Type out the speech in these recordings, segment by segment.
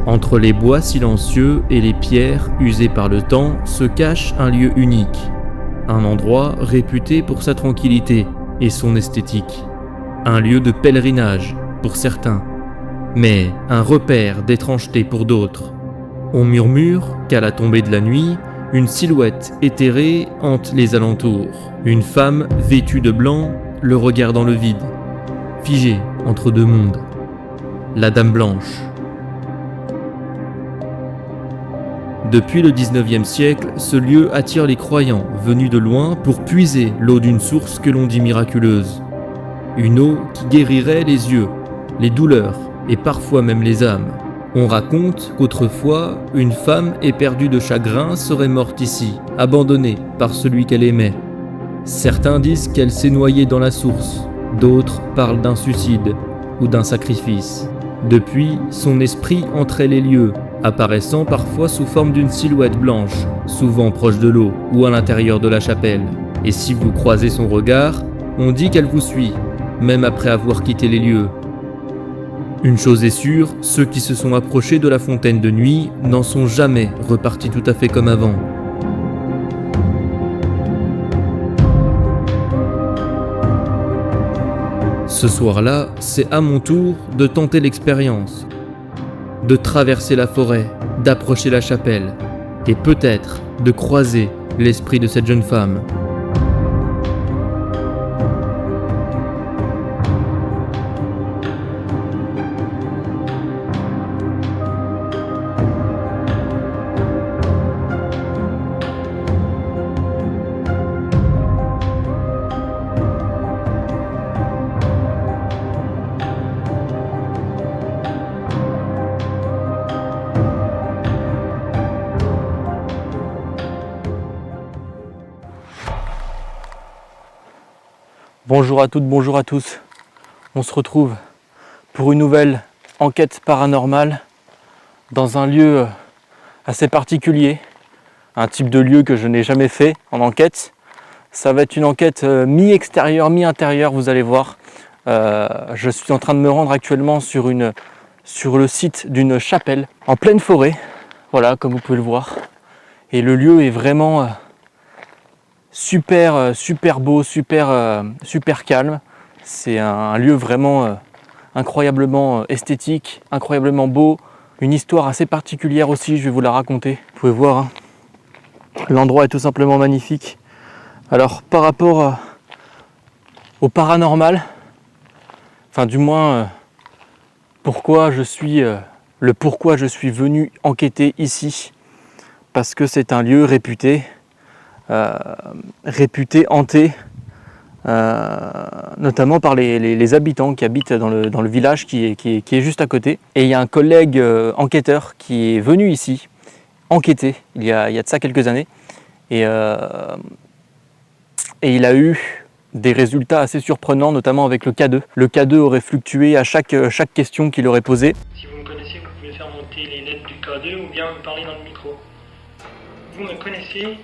Entre les bois silencieux et les pierres usées par le temps se cache un lieu unique, un endroit réputé pour sa tranquillité et son esthétique. Un lieu de pèlerinage pour certains, mais un repère d'étrangeté pour d'autres. On murmure qu'à la tombée de la nuit, une silhouette éthérée hante les alentours. Une femme vêtue de blanc, le regard dans le vide, figée entre deux mondes. La Dame Blanche. Depuis le 19e siècle, ce lieu attire les croyants venus de loin pour puiser l'eau d'une source que l'on dit miraculeuse. Une eau qui guérirait les yeux, les douleurs et parfois même les âmes. On raconte qu'autrefois, une femme éperdue de chagrin serait morte ici, abandonnée par celui qu'elle aimait. Certains disent qu'elle s'est noyée dans la source, d'autres parlent d'un suicide ou d'un sacrifice. Depuis, son esprit entrait les lieux, apparaissant parfois sous forme d'une silhouette blanche, souvent proche de l'eau ou à l'intérieur de la chapelle. Et si vous croisez son regard, on dit qu'elle vous suit, même après avoir quitté les lieux. Une chose est sûre, ceux qui se sont approchés de la fontaine de nuit n'en sont jamais repartis tout à fait comme avant. Ce soir-là, c'est à mon tour de tenter l'expérience, de traverser la forêt, d'approcher la chapelle, et peut-être de croiser l'esprit de cette jeune femme. Bonjour à toutes, bonjour à tous. On se retrouve pour une nouvelle enquête paranormale dans un lieu assez particulier, un type de lieu que je n'ai jamais fait en enquête. Ça va être une enquête mi-extérieure, mi-intérieure, vous allez voir. Je suis en train de me rendre actuellement sur le site d'une chapelle en pleine forêt, voilà, comme vous pouvez le voir. Et le lieu est vraiment super beau, super calme. C'est un lieu vraiment incroyablement esthétique, incroyablement beau. Une histoire assez particulière aussi, je vais vous la raconter. Vous pouvez voir, hein. L'endroit est tout simplement magnifique. Alors par rapport au paranormal, enfin du moins pourquoi je suis venu enquêter ici, parce que c'est un lieu réputé hanté, notamment par les habitants qui habitent dans le village qui est juste à côté. Et il y a un collègue enquêteur qui est venu ici enquêter il y a de ça quelques années, et il a eu des résultats assez surprenants, notamment avec le K2. Le K2 aurait fluctué à chaque question qu'il aurait posée. Si vous me connaissez, vous pouvez faire monter les lettres du K2 ou bien me parler dans le micro. Vous me connaissez?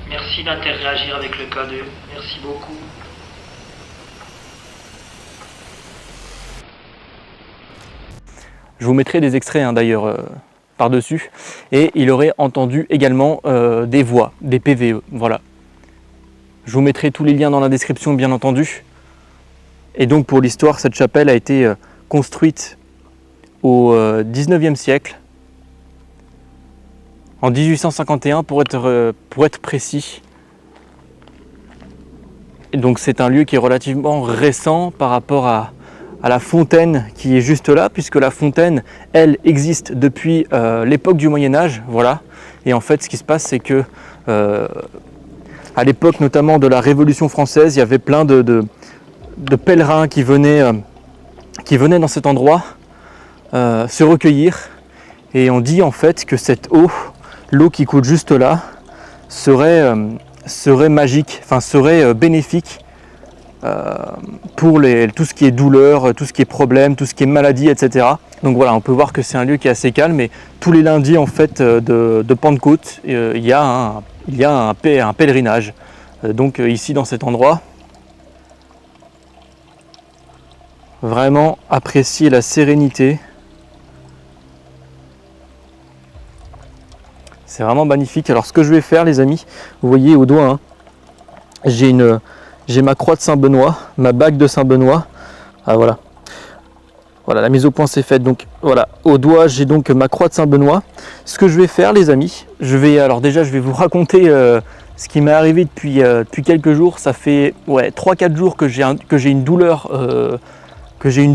Merci d'interagir avec le K2. Merci beaucoup. Je vous mettrai des extraits d'ailleurs par-dessus. Et il aurait entendu également des voix, des PVE. Voilà. Je vous mettrai tous les liens dans la description, bien entendu. Et donc pour l'histoire, cette chapelle a été construite au 19e siècle, en 1851 pour être précis. Et donc c'est un lieu qui est relativement récent par rapport à la fontaine qui est juste là, puisque la fontaine, elle, existe depuis l'époque du Moyen-Âge, voilà. Et en fait, ce qui se passe, c'est que à l'époque notamment de la Révolution française, il y avait plein de pèlerins qui venaient dans cet endroit se recueillir. Et on dit en fait que cette eau, l'eau qui coule juste là, serait magique, enfin serait bénéfique pour tout ce qui est douleur, tout ce qui est problème, tout ce qui est maladie, etc. Donc voilà, on peut voir que c'est un lieu qui est assez calme, et tous les lundis en fait de Pentecôte, il y a un pèlerinage. Donc ici dans cet endroit, Vraiment apprécier la sérénité. C'est vraiment magnifique. Alors ce que je vais faire les amis, vous voyez au doigt, hein, j'ai ma croix de Saint-Benoît, ma bague de Saint-Benoît. Ah voilà. Voilà, la mise au point c'est faite. Donc voilà, au doigt j'ai donc ma croix de Saint-Benoît. Ce que je vais faire les amis, je vais vous raconter ce qui m'est arrivé depuis quelques jours. Ça fait 3-4 jours que j'ai une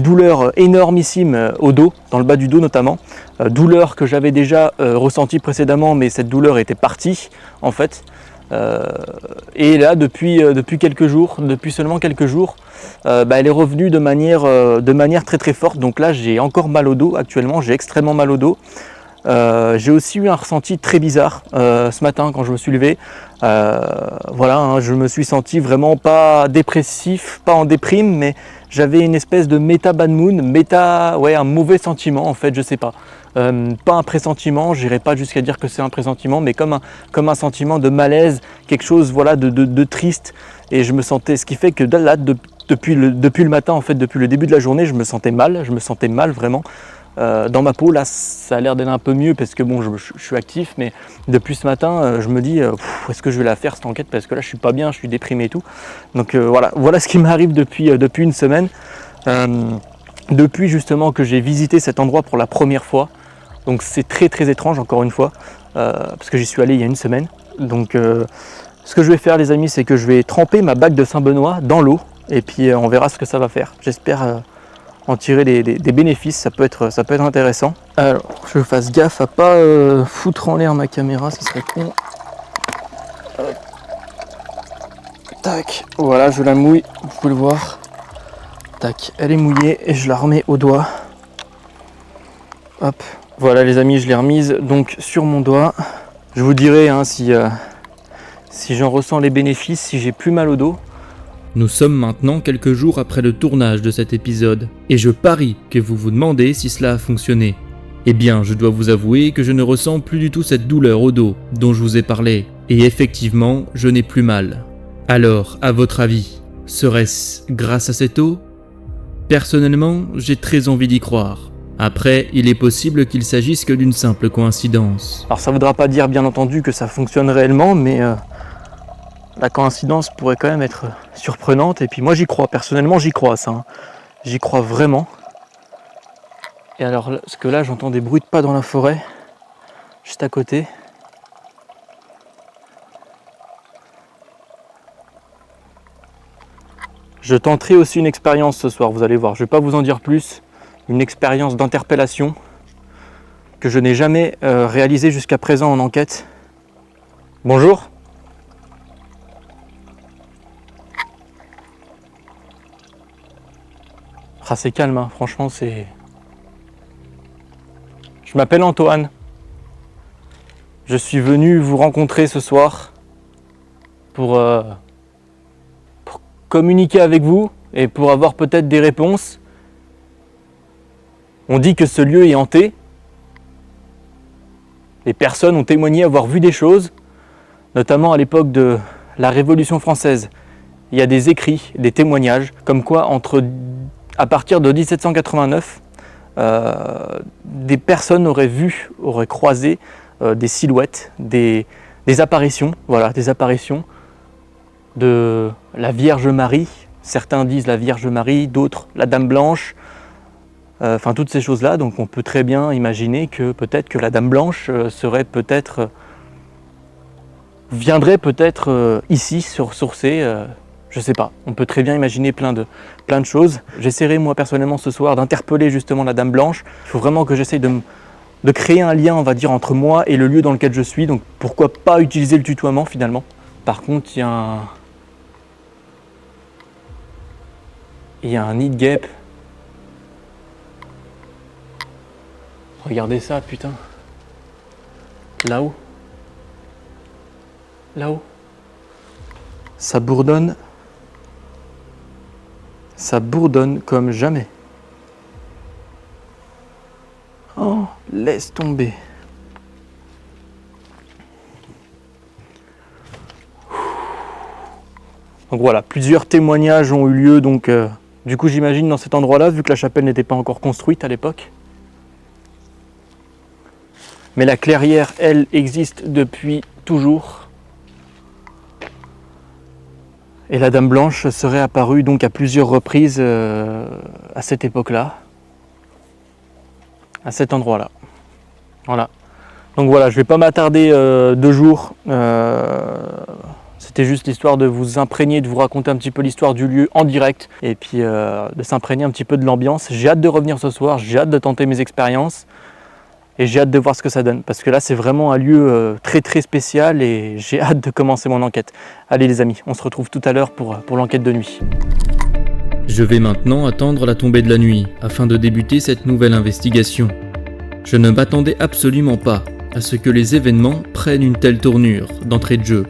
douleur énormissime au dos, dans le bas du dos notamment. Douleur que j'avais déjà ressentie précédemment, mais cette douleur était partie en fait. Et là depuis quelques jours, depuis seulement quelques jours, elle est revenue de manière très très forte. Donc là j'ai encore mal au dos actuellement, j'ai extrêmement mal au dos. J'ai aussi eu un ressenti très bizarre ce matin quand je me suis levé. Voilà, hein, je me suis senti vraiment pas dépressif, pas en déprime, mais j'avais une espèce de méta bad moon, un mauvais sentiment en fait, je sais pas. Pas un pressentiment, j'irai pas jusqu'à dire que c'est un pressentiment, mais comme un sentiment de malaise, quelque chose voilà de triste. Et je me sentais, ce qui fait que là, depuis le matin, en fait, depuis le début de la journée, je me sentais mal vraiment. Dans ma peau, là, ça a l'air d'aller un peu mieux parce que bon, je suis actif, mais depuis ce matin, je me dis, est-ce que je vais la faire cette enquête parce que là, je suis pas bien, je suis déprimé et tout. Donc voilà ce qui m'arrive depuis une semaine. Depuis justement que j'ai visité cet endroit pour la première fois. Donc c'est très très étrange encore une fois, parce que j'y suis allé il y a une semaine. Donc ce que je vais faire les amis, c'est que je vais tremper ma bague de Saint-Benoît dans l'eau et puis on verra ce que ça va faire. J'espère en tirer des bénéfices, ça peut être intéressant. Alors, je fasse gaffe à pas foutre en l'air ma caméra, ce serait con. Hop. Tac, voilà, je la mouille, vous pouvez le voir. Tac, elle est mouillée et je la remets au doigt. Hop, voilà les amis, je l'ai remise donc sur mon doigt. Je vous dirai hein, si j'en ressens les bénéfices, si j'ai plus mal au dos. Nous sommes maintenant quelques jours après le tournage de cet épisode, et je parie que vous vous demandez si cela a fonctionné. Eh bien, je dois vous avouer que je ne ressens plus du tout cette douleur au dos dont je vous ai parlé, et effectivement, je n'ai plus mal. Alors, à votre avis, serait-ce grâce à cette eau ? Personnellement, j'ai très envie d'y croire. Après, il est possible qu'il s'agisse que d'une simple coïncidence. Alors ça ne voudra pas dire bien entendu que ça fonctionne réellement, mais la coïncidence pourrait quand même être surprenante. Et puis moi j'y crois, personnellement j'y crois à ça. Hein. J'y crois vraiment. Et alors, parce que là j'entends des bruits de pas dans la forêt, juste à côté. Je tenterai aussi une expérience ce soir, vous allez voir. Je ne vais pas vous en dire plus. Une expérience d'interpellation que je n'ai jamais réalisée jusqu'à présent en enquête. Bonjour. Ah, c'est calme, hein. Franchement, c'est... Je m'appelle Antoine. Je suis venu vous rencontrer ce soir pour communiquer avec vous et pour avoir peut-être des réponses. On dit que ce lieu est hanté. Les personnes ont témoigné avoir vu des choses, notamment à l'époque de la Révolution française. Il y a des écrits, des témoignages, comme quoi à partir de 1789, des personnes auraient croisé des silhouettes, des apparitions, voilà, des apparitions de la Vierge Marie. Certains disent la Vierge Marie, d'autres la Dame Blanche. Enfin, toutes ces choses-là, donc on peut très bien imaginer que peut-être que la Dame Blanche viendrait peut-être ici sur Sourcé, je sais pas. On peut très bien imaginer plein de choses. J'essaierai moi personnellement ce soir d'interpeller justement la Dame Blanche. Il faut vraiment que j'essaye de créer un lien, on va dire, entre moi et le lieu dans lequel je suis. Donc pourquoi pas utiliser le tutoiement finalement. Par contre, il y a un nid de guêpe. Regardez ça, putain. Là-haut. Là-haut. Ça bourdonne. Ça bourdonne comme jamais. Oh, laisse tomber. Donc voilà, plusieurs témoignages ont eu lieu donc Du coup, j'imagine dans cet endroit-là, vu que la chapelle n'était pas encore construite à l'époque. Mais la clairière, elle, existe depuis toujours. Et la Dame Blanche serait apparue donc à plusieurs reprises à cette époque-là. À cet endroit-là. Voilà. Donc voilà, je ne vais pas m'attarder 2 jours. C'était juste l'histoire de vous imprégner, de vous raconter un petit peu l'histoire du lieu en direct et puis de s'imprégner un petit peu de l'ambiance. J'ai hâte de revenir ce soir, j'ai hâte de tenter mes expériences et j'ai hâte de voir ce que ça donne parce que là c'est vraiment un lieu très très spécial et j'ai hâte de commencer mon enquête. Allez les amis, on se retrouve tout à l'heure pour l'enquête de nuit. Je vais maintenant attendre la tombée de la nuit afin de débuter cette nouvelle investigation. Je ne m'attendais absolument pas à ce que les événements prennent une telle tournure d'entrée de jeu.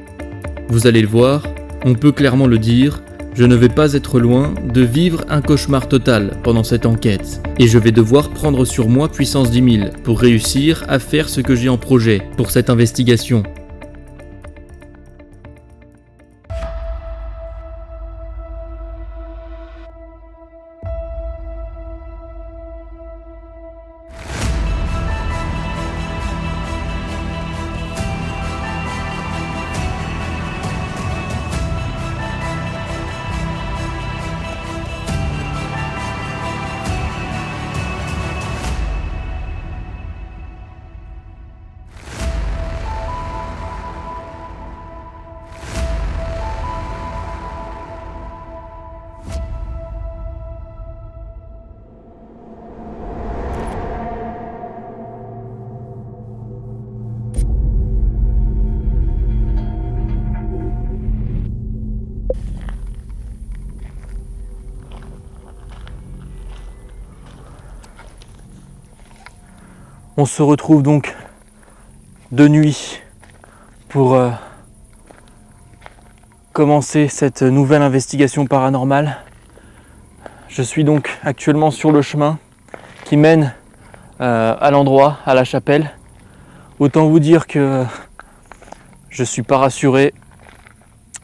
Vous allez le voir, on peut clairement le dire, je ne vais pas être loin de vivre un cauchemar total pendant cette enquête. Et je vais devoir prendre sur moi puissance 10 000 pour réussir à faire ce que j'ai en projet pour cette investigation. On se retrouve donc de nuit pour commencer cette nouvelle investigation paranormale. Je suis donc actuellement sur le chemin qui mène à l'endroit, à la chapelle. Autant vous dire que je suis pas rassuré.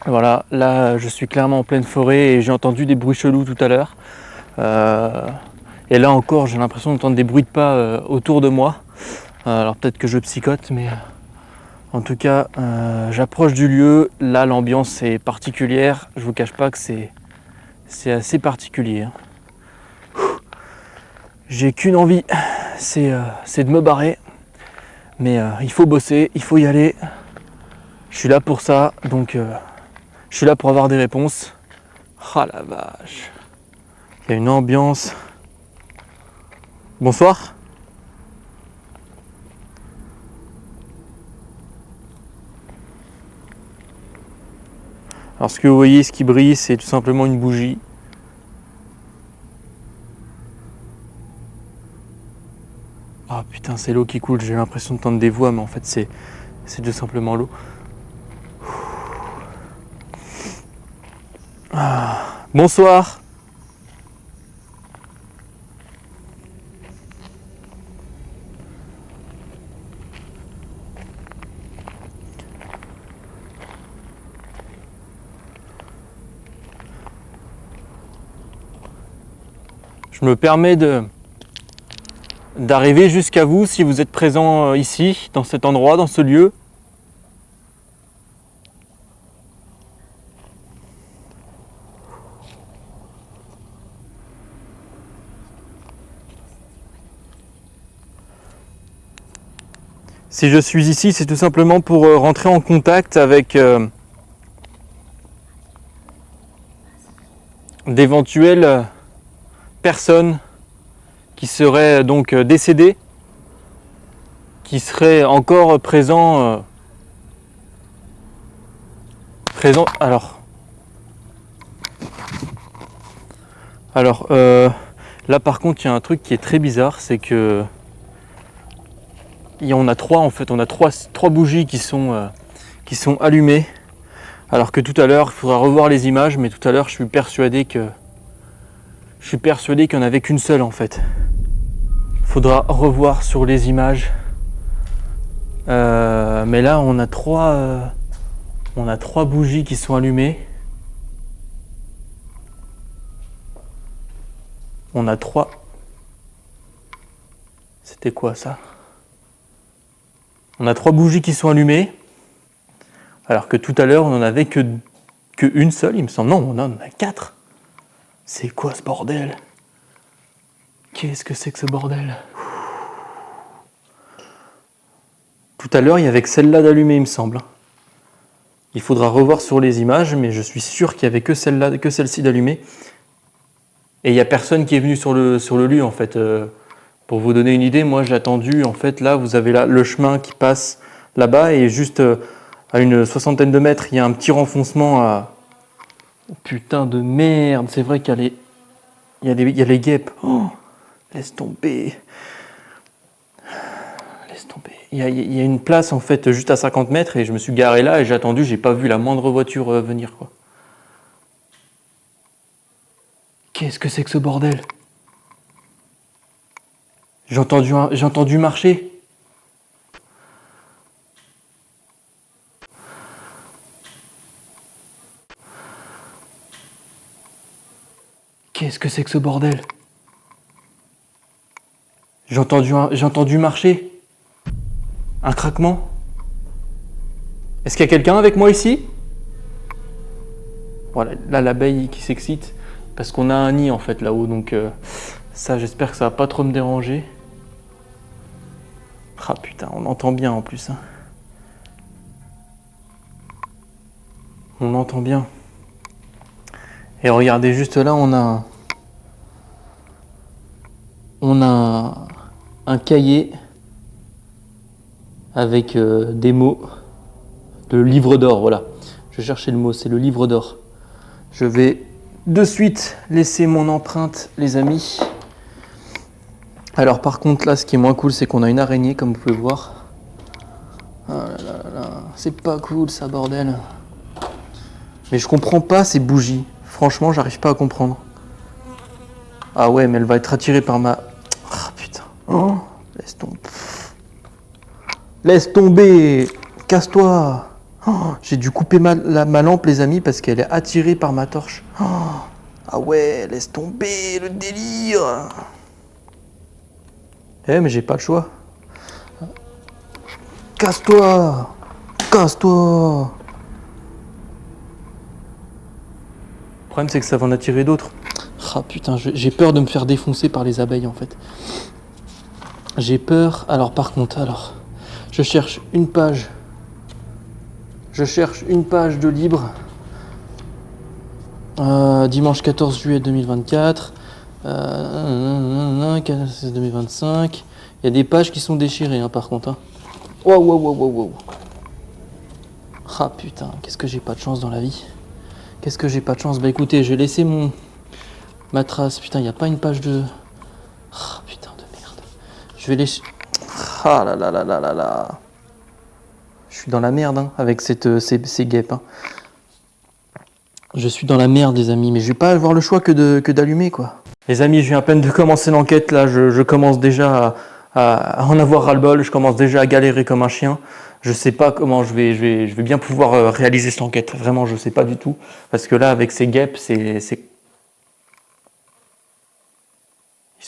Voilà, là je suis clairement en pleine forêt et j'ai entendu des bruits chelous tout à l'heure. Et là encore, j'ai l'impression d'entendre des bruits de pas autour de moi. Alors peut-être que je psychote, mais en tout cas, j'approche du lieu. Là, l'ambiance est particulière. Je vous cache pas que c'est assez particulier. J'ai qu'une envie, c'est de me barrer. Mais il faut bosser, il faut y aller. Je suis là pour ça, donc je suis là pour avoir des réponses. Ah la vache. Il y a une ambiance. Bonsoir. Alors ce que vous voyez, ce qui brille, c'est tout simplement une bougie. Ah putain, c'est l'eau qui coule, j'ai l'impression d'entendre des voix, mais en fait c'est tout simplement l'eau. Ah, bonsoir. Je me permets d'arriver jusqu'à vous si vous êtes présent ici, dans cet endroit, dans ce lieu. Si je suis ici, c'est tout simplement pour rentrer en contact avec d'éventuelles personnes qui seraient donc décédées, qui seraient encore présents. Alors là par contre il y a un truc qui est très bizarre, c'est que on a trois bougies qui sont allumées, alors que tout à l'heure, il faudra revoir les images, mais tout à l'heure je suis persuadé qu'il n'y en avait qu'une seule en fait. Il faudra revoir sur les images. Mais là on a trois bougies qui sont allumées. On a 3. C'était quoi ça? On a 3 bougies qui sont allumées. Alors que tout à l'heure, on n'en avait que une seule, il me semble. Non, on en a 4. C'est quoi ce bordel? Qu'est-ce que c'est que ce bordel? Tout à l'heure, il y avait que celle-là d'allumée, il me semble. Il faudra revoir sur les images, mais je suis sûr qu'il n'y avait que celle-ci d'allumée. Et il n'y a personne qui est venu sur le lieu, en fait. Pour vous donner une idée, moi j'ai attendu, en fait, là, vous avez là le chemin qui passe là-bas, et juste à une 60aine de mètres, il y a un petit renfoncement à... Oh, putain de merde, c'est vrai qu'il y a les guêpes. Oh, laisse tomber. Laisse tomber. Il y a une place, en fait, juste à 50 mètres, et je me suis garé là, et j'ai attendu, j'ai pas vu la moindre voiture venir, quoi. Qu'est-ce que c'est que ce bordel? J'ai entendu marcher. Qu'est-ce que c'est que ce bordel? J'ai entendu marcher. Un craquement. Est-ce qu'il y a quelqu'un avec moi ici? Voilà, là l'abeille qui s'excite parce qu'on a un nid en fait là-haut, donc ça j'espère que ça va pas trop me déranger. Ah putain, on entend bien en plus. Hein. On entend bien. Et regardez juste là, on a un cahier avec des mots. Le livre d'or, voilà. Je cherchais le mot, c'est le livre d'or. Je vais de suite laisser mon empreinte, les amis. Alors par contre, là, ce qui est moins cool, c'est qu'on a une araignée, comme vous pouvez voir. Ah là là là, c'est pas cool, ça, bordel. Mais je comprends pas ces bougies. Franchement, j'arrive pas à comprendre. Ah ouais, mais elle va être attirée par ma... Ah putain. Oh, laisse tomber. Laisse tomber. Casse-toi. Oh, j'ai dû couper ma lampe, les amis, parce qu'elle est attirée par ma torche. Oh, ah ouais, laisse tomber le délire. Eh, mais j'ai pas le choix. Casse-toi. Casse-toi. Le problème, c'est que ça va en attirer d'autres. Ah putain, j'ai peur de me faire défoncer par les abeilles, en fait. J'ai peur. Alors, par contre, je cherche une page. Je cherche une page de libre. Dimanche 14 juillet 2024. 2025. Il y a des pages qui sont déchirées, hein, par contre. Hein. Wow. Ah putain, qu'est-ce que j'ai pas de chance dans la vie. Qu'est-ce que j'ai pas de chance. Bah écoutez, j'ai laissé ma trace. Putain, il n'y a pas une page de... Ah putain de merde. Je vais laisser... Ah là là là là là là. Je suis dans la merde hein, avec ces guêpes. Hein. Je suis dans la merde, les amis, mais je vais pas avoir le choix que d'allumer, quoi. Les amis, je viens à peine de commencer l'enquête, là, je commence déjà à en avoir ras-le-bol, je commence déjà à galérer comme un chien. Je sais pas comment je vais bien pouvoir réaliser cette enquête. Vraiment, je sais pas du tout. Parce que là, avec ces guêpes, il se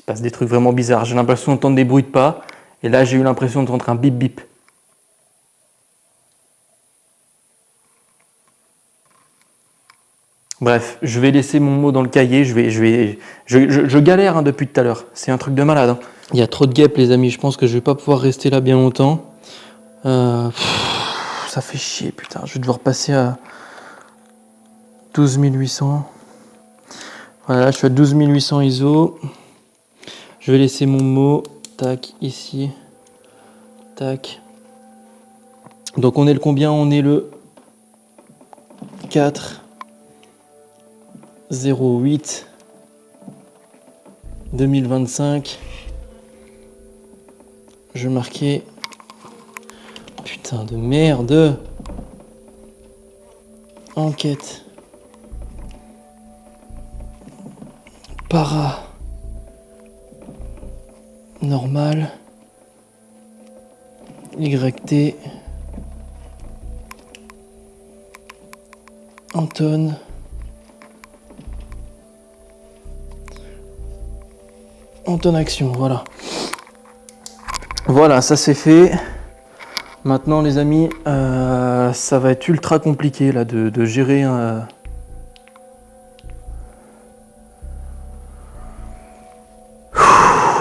passe des trucs vraiment bizarres. J'ai l'impression d'entendre des bruits de pas, et là, j'ai eu l'impression d'entendre un bip bip. Bref, je vais laisser mon mot dans le cahier, je galère hein, depuis tout à l'heure, c'est un truc de malade. Hein. Il y a trop de guêpes les amis, je pense que je vais pas pouvoir rester là bien longtemps. Ça fait chier putain, je vais devoir passer à 12 800. Voilà, je suis à 12 800 ISO. Je vais laisser mon mot, tac, ici, tac. Donc on est le combien? On est le 4... 08 2025. Je marquais. Putain de merde. Enquête. Para. Normal. YT. Anton. on donne action, voilà. Voilà, ça c'est fait. Maintenant les amis, ça va être ultra compliqué là de gérer un...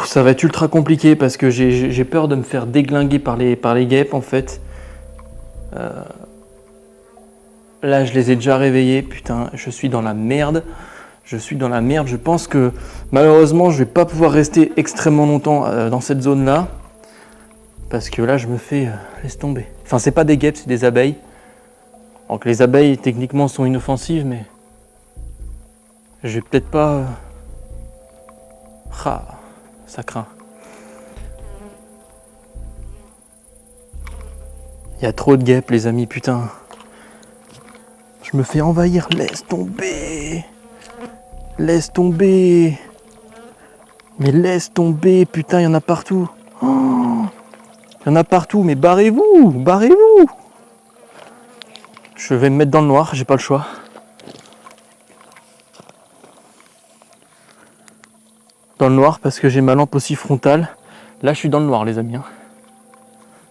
Ça va être ultra compliqué parce que j'ai peur de me faire déglinguer par les guêpes en fait. Là je les ai déjà réveillés, putain, je suis dans la merde. Je suis dans la merde, je pense que malheureusement je vais pas pouvoir rester extrêmement longtemps dans cette zone là. Parce que là je me fais... laisse tomber. Enfin c'est pas des guêpes, c'est des abeilles. Donc les abeilles techniquement sont inoffensives mais... Je vais peut-être pas... Ah, ça craint. Il y a trop de guêpes les amis, putain. Je me fais envahir, laisse tomber. Laisse tomber. Mais laisse tomber, putain, il y en a partout. Oh, il y en a partout, mais barrez-vous, barrez-vous. Je vais me mettre dans le noir, j'ai pas le choix. Dans le noir parce que j'ai ma lampe aussi frontale. Là, je suis dans le noir, les amis.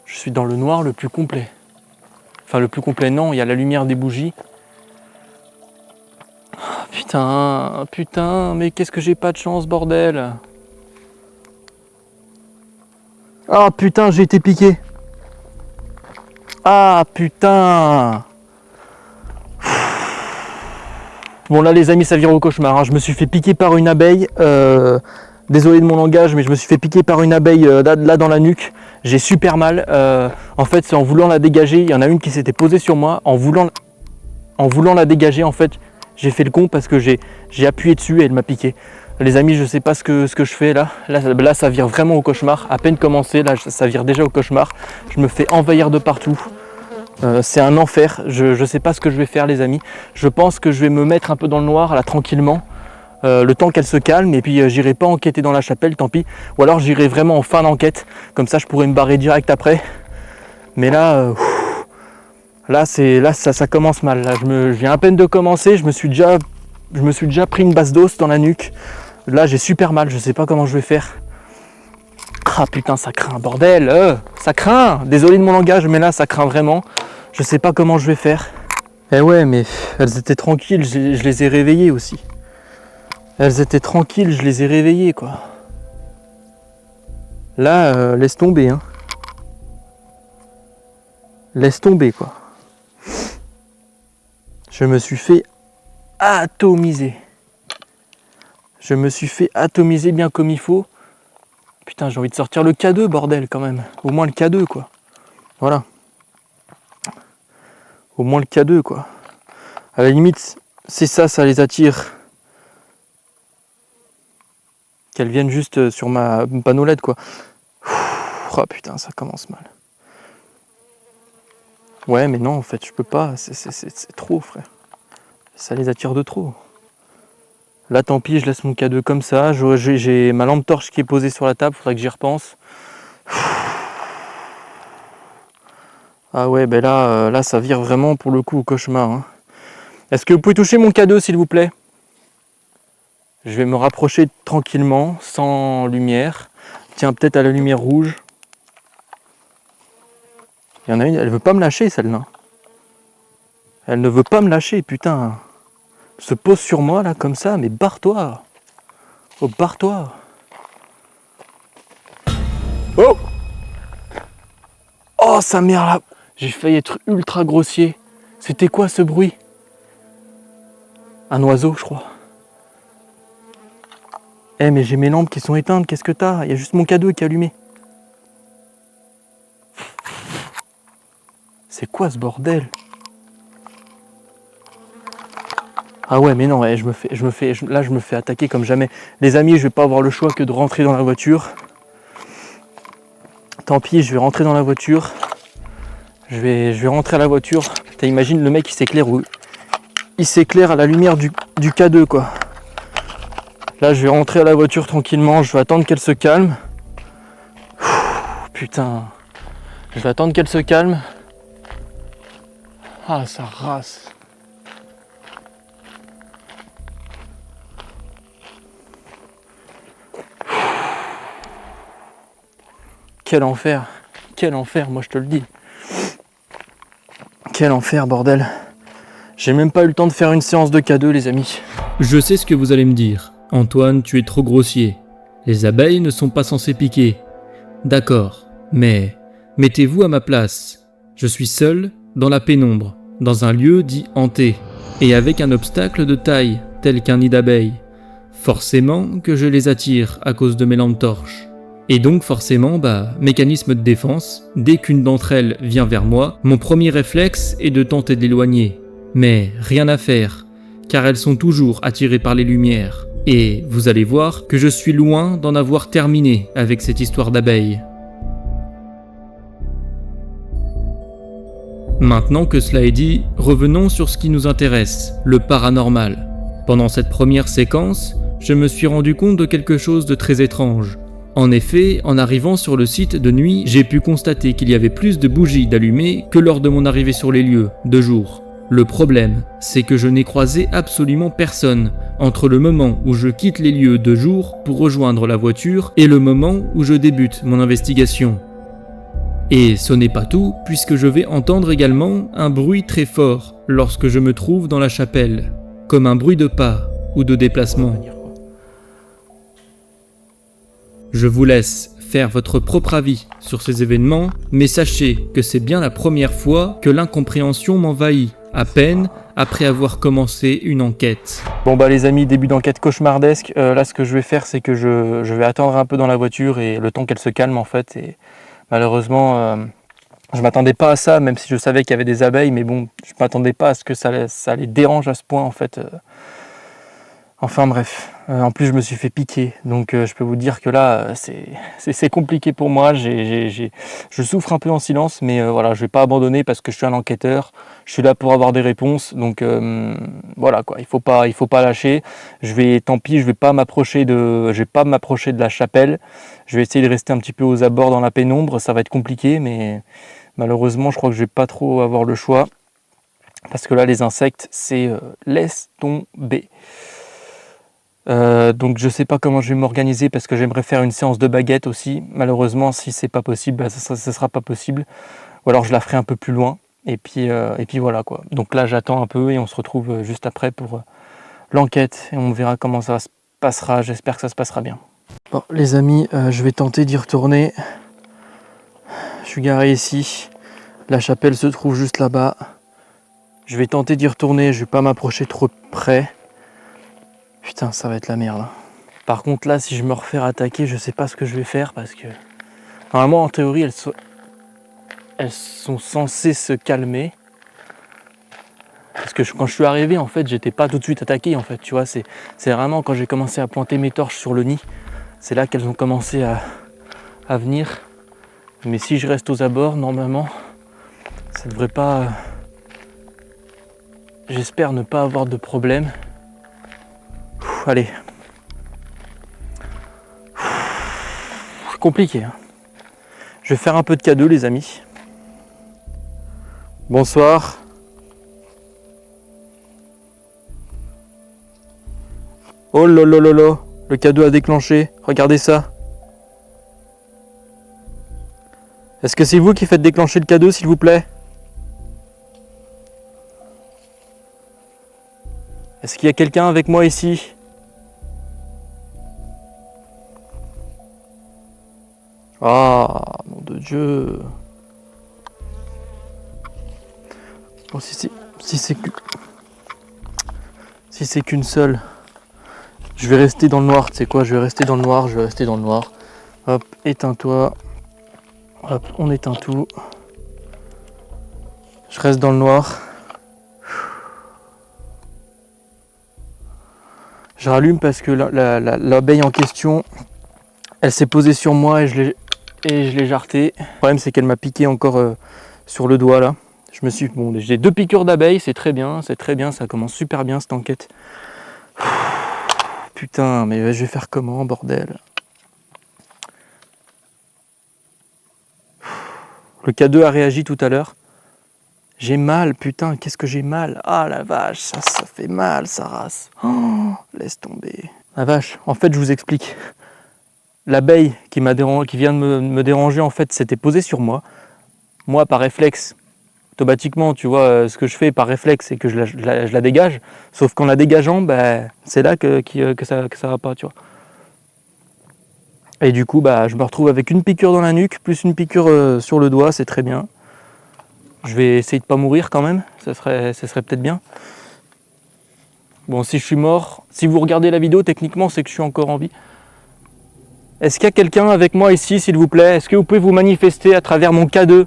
Je suis dans le noir le plus complet. Enfin, le plus complet, non, il y a la lumière des bougies. Putain, putain, mais qu'est-ce que j'ai pas de chance, bordel. Ah putain, j'ai été piqué. Ah putain. Bon là les amis, ça vire au cauchemar, hein. Je me suis fait piquer par une abeille. Désolé de mon langage, mais je me suis fait piquer par une abeille là dans la nuque. J'ai super mal. En fait, c'est en voulant la dégager, il y en a une qui s'était posée sur moi. En voulant la dégager, en fait, j'ai fait le con parce que j'ai appuyé dessus et elle m'a piqué. Les amis, je sais pas ce que je fais là. Là, ça vire vraiment au cauchemar. À peine commencé, là, ça vire déjà au cauchemar. Je me fais envahir de partout. C'est un enfer. Je sais pas ce que je vais faire, les amis. Je pense que je vais me mettre un peu dans le noir, là, tranquillement. Le temps qu'elle se calme. Et puis, j'irai pas enquêter dans la chapelle, tant pis. Ou alors, j'irai vraiment en fin d'enquête. Comme ça, je pourrais me barrer direct après. Mais là... Là, ça commence mal. Là, je viens à peine de commencer. Je me suis déjà pris une basse dose dans la nuque. Là, j'ai super mal. Je sais pas comment je vais faire. Ah putain, ça craint, bordel. Ça craint. Désolé de mon langage, mais là, ça craint vraiment. Je sais pas comment je vais faire. Eh ouais, mais elles étaient tranquilles. Je les ai réveillées aussi. Elles étaient tranquilles. Je les ai réveillées, quoi. Là, laisse tomber, hein. Laisse tomber, quoi. Je me suis fait atomiser. Je me suis fait atomiser bien comme il faut. Putain, j'ai envie de sortir le K2, bordel, quand même. Au moins le K2, quoi. Voilà. Au moins le K2, quoi. À la limite, c'est ça les attire. Qu'elles viennent juste sur ma panneau LED, quoi. Oh putain, ça commence mal. Ouais, mais non, en fait, je peux pas. C'est trop, frère. Ça les attire de trop. Là, tant pis, je laisse mon K2 comme ça. J'ai ma lampe torche qui est posée sur la table. Faudrait que j'y repense. Ah ouais, ben là, ça vire vraiment pour le coup au cauchemar. Hein. Est-ce que vous pouvez toucher mon K2, s'il vous plaît? Je vais me rapprocher tranquillement, sans lumière. Tiens, peut-être à la lumière rouge. Il y en a une, elle veut pas me lâcher, celle-là. Elle ne veut pas me lâcher, putain. Elle se pose sur moi, là, comme ça, mais barre-toi. Oh, barre-toi. Oh! Oh, sa mère, là. J'ai failli être ultra grossier. C'était quoi, ce bruit? Un oiseau, je crois. Eh, mais j'ai mes lampes qui sont éteintes, qu'est-ce que t'as? Il y a juste mon K2 qui est allumé. C'est quoi, ce bordel? Ah ouais, mais non, ouais, là je me fais attaquer comme jamais. Les amis, je vais pas avoir le choix que de rentrer dans la voiture. Tant pis, je vais rentrer dans la voiture. Je vais rentrer à la voiture. Putain, imagine le mec, il s'éclaire à la lumière du K2, quoi. Là, je vais rentrer à la voiture tranquillement. Je vais attendre qu'elle se calme. Putain. Je vais attendre qu'elle se calme. Ah, ça race. Quel enfer, moi je te le dis. Quel enfer, bordel. J'ai même pas eu le temps de faire une séance de K2, les amis. Je sais ce que vous allez me dire. Antoine, tu es trop grossier. Les abeilles ne sont pas censées piquer. D'accord, mais mettez-vous à ma place. Je suis seul, dans la pénombre, dans un lieu dit hanté, et avec un obstacle de taille, tel qu'un nid d'abeilles. Forcément que je les attire à cause de mes lampes torches. Et donc forcément, mécanisme de défense, dès qu'une d'entre elles vient vers moi, mon premier réflexe est de tenter de l'éloigner. Mais rien à faire, car elles sont toujours attirées par les lumières. Et vous allez voir que je suis loin d'en avoir terminé avec cette histoire d'abeilles. Maintenant que cela est dit, revenons sur ce qui nous intéresse, le paranormal. Pendant cette première séquence, je me suis rendu compte de quelque chose de très étrange. En effet, en arrivant sur le site de nuit, j'ai pu constater qu'il y avait plus de bougies d'allumées que lors de mon arrivée sur les lieux, de jour. Le problème, c'est que je n'ai croisé absolument personne entre le moment où je quitte les lieux de jour pour rejoindre la voiture et le moment où je débute mon investigation. Et ce n'est pas tout, puisque je vais entendre également un bruit très fort lorsque je me trouve dans la chapelle, comme un bruit de pas ou de déplacement. Je vous laisse faire votre propre avis sur ces événements, mais sachez que c'est bien la première fois que l'incompréhension m'envahit, à peine après avoir commencé une enquête. Bon les amis, début d'enquête cauchemardesque. Là ce que je vais faire, c'est que je vais attendre un peu dans la voiture et le temps qu'elle se calme en fait. Et malheureusement, je m'attendais pas à ça, même si je savais qu'il y avait des abeilles, mais bon, je m'attendais pas à ce que ça les dérange à ce point en fait. Enfin bref, en plus je me suis fait piquer, donc je peux vous dire que là c'est compliqué pour moi, je souffre un peu en silence, mais voilà, je vais pas abandonner parce que je suis un enquêteur, je suis là pour avoir des réponses, donc voilà quoi, il faut pas lâcher. Tant pis, je vais pas m'approcher de la chapelle, je vais essayer de rester un petit peu aux abords dans la pénombre, ça va être compliqué, mais malheureusement je crois que je vais pas trop avoir le choix, parce que là les insectes c'est laisse tomber. Donc je sais pas comment je vais m'organiser parce que j'aimerais faire une séance de baguette aussi. Malheureusement, si c'est pas possible, ça sera pas possible. Ou alors je la ferai un peu plus loin. Et puis voilà quoi. Donc là j'attends un peu et on se retrouve juste après pour l'enquête. Et on verra comment ça se passera. J'espère que ça se passera bien. Bon les amis, je vais tenter d'y retourner. Je suis garé ici. La chapelle se trouve juste là-bas. Je vais tenter d'y retourner. Je vais pas m'approcher trop près. Putain, ça va être la merde. Par contre, là, si je me refais attaquer, je sais pas ce que je vais faire parce que normalement, en théorie, elles sont censées se calmer. Parce que quand je suis arrivé, en fait, j'étais pas tout de suite attaqué. En fait, tu vois, c'est vraiment quand j'ai commencé à pointer mes torches sur le nid, c'est là qu'elles ont commencé à venir. Mais si je reste aux abords, normalement, ça devrait pas. J'espère ne pas avoir de problème. Allez. C'est compliqué. Hein. Je vais faire un peu de K2 les amis. Bonsoir. Oh lolololo, le K2 a déclenché. Regardez ça. Est-ce que c'est vous qui faites déclencher le K2 s'il vous plaît? Est-ce qu'il y a quelqu'un avec moi ici? Ah, nom de Dieu. Bon, si c'est qu'une seule, je vais rester dans le noir. Tu sais quoi, je vais rester dans le noir. Hop, éteins-toi. Hop, on éteint tout. Je reste dans le noir. Je rallume parce que l'abeille en question, elle s'est posée sur moi et je l'ai jartée. Le problème c'est qu'elle m'a piqué encore sur le doigt là. J'ai 2 piqûres d'abeilles, c'est très bien, ça commence super bien cette enquête. Putain, mais je vais faire comment, bordel? Le K2 a réagi tout à l'heure. J'ai mal, putain, qu'est-ce que j'ai mal? Ah la vache, ça fait mal, ça race. Oh, laisse tomber. La vache, en fait je vous explique. l'abeille qui vient de me déranger, en fait, s'était posée sur moi. Moi, par réflexe, automatiquement, tu vois, ce que je fais par réflexe, c'est que je la dégage. Sauf qu'en la dégageant, c'est là que ça va pas, tu vois. Et du coup, je me retrouve avec une piqûre dans la nuque, plus une piqûre sur le doigt, c'est très bien. Je vais essayer de pas mourir quand même, ça serait peut-être bien. Bon, si je suis mort, si vous regardez la vidéo, techniquement, c'est que je suis encore en vie. Est-ce qu'il y a quelqu'un avec moi ici, s'il vous plaît? Est-ce que vous pouvez vous manifester à travers mon K2?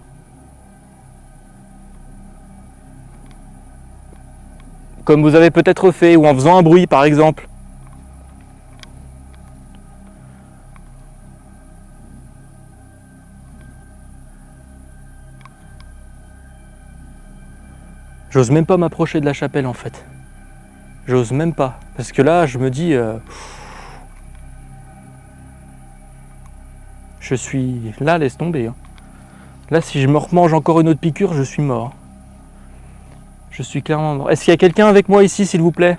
Comme vous avez peut-être fait, ou en faisant un bruit par exemple. J'ose même pas m'approcher de la chapelle en fait. J'ose même pas. Parce que là, je me dis... je suis... Là, laisse tomber. Hein. Là, si je me remange encore une autre piqûre, je suis mort. Je suis clairement mort. Est-ce qu'il y a quelqu'un avec moi ici, s'il vous plaît?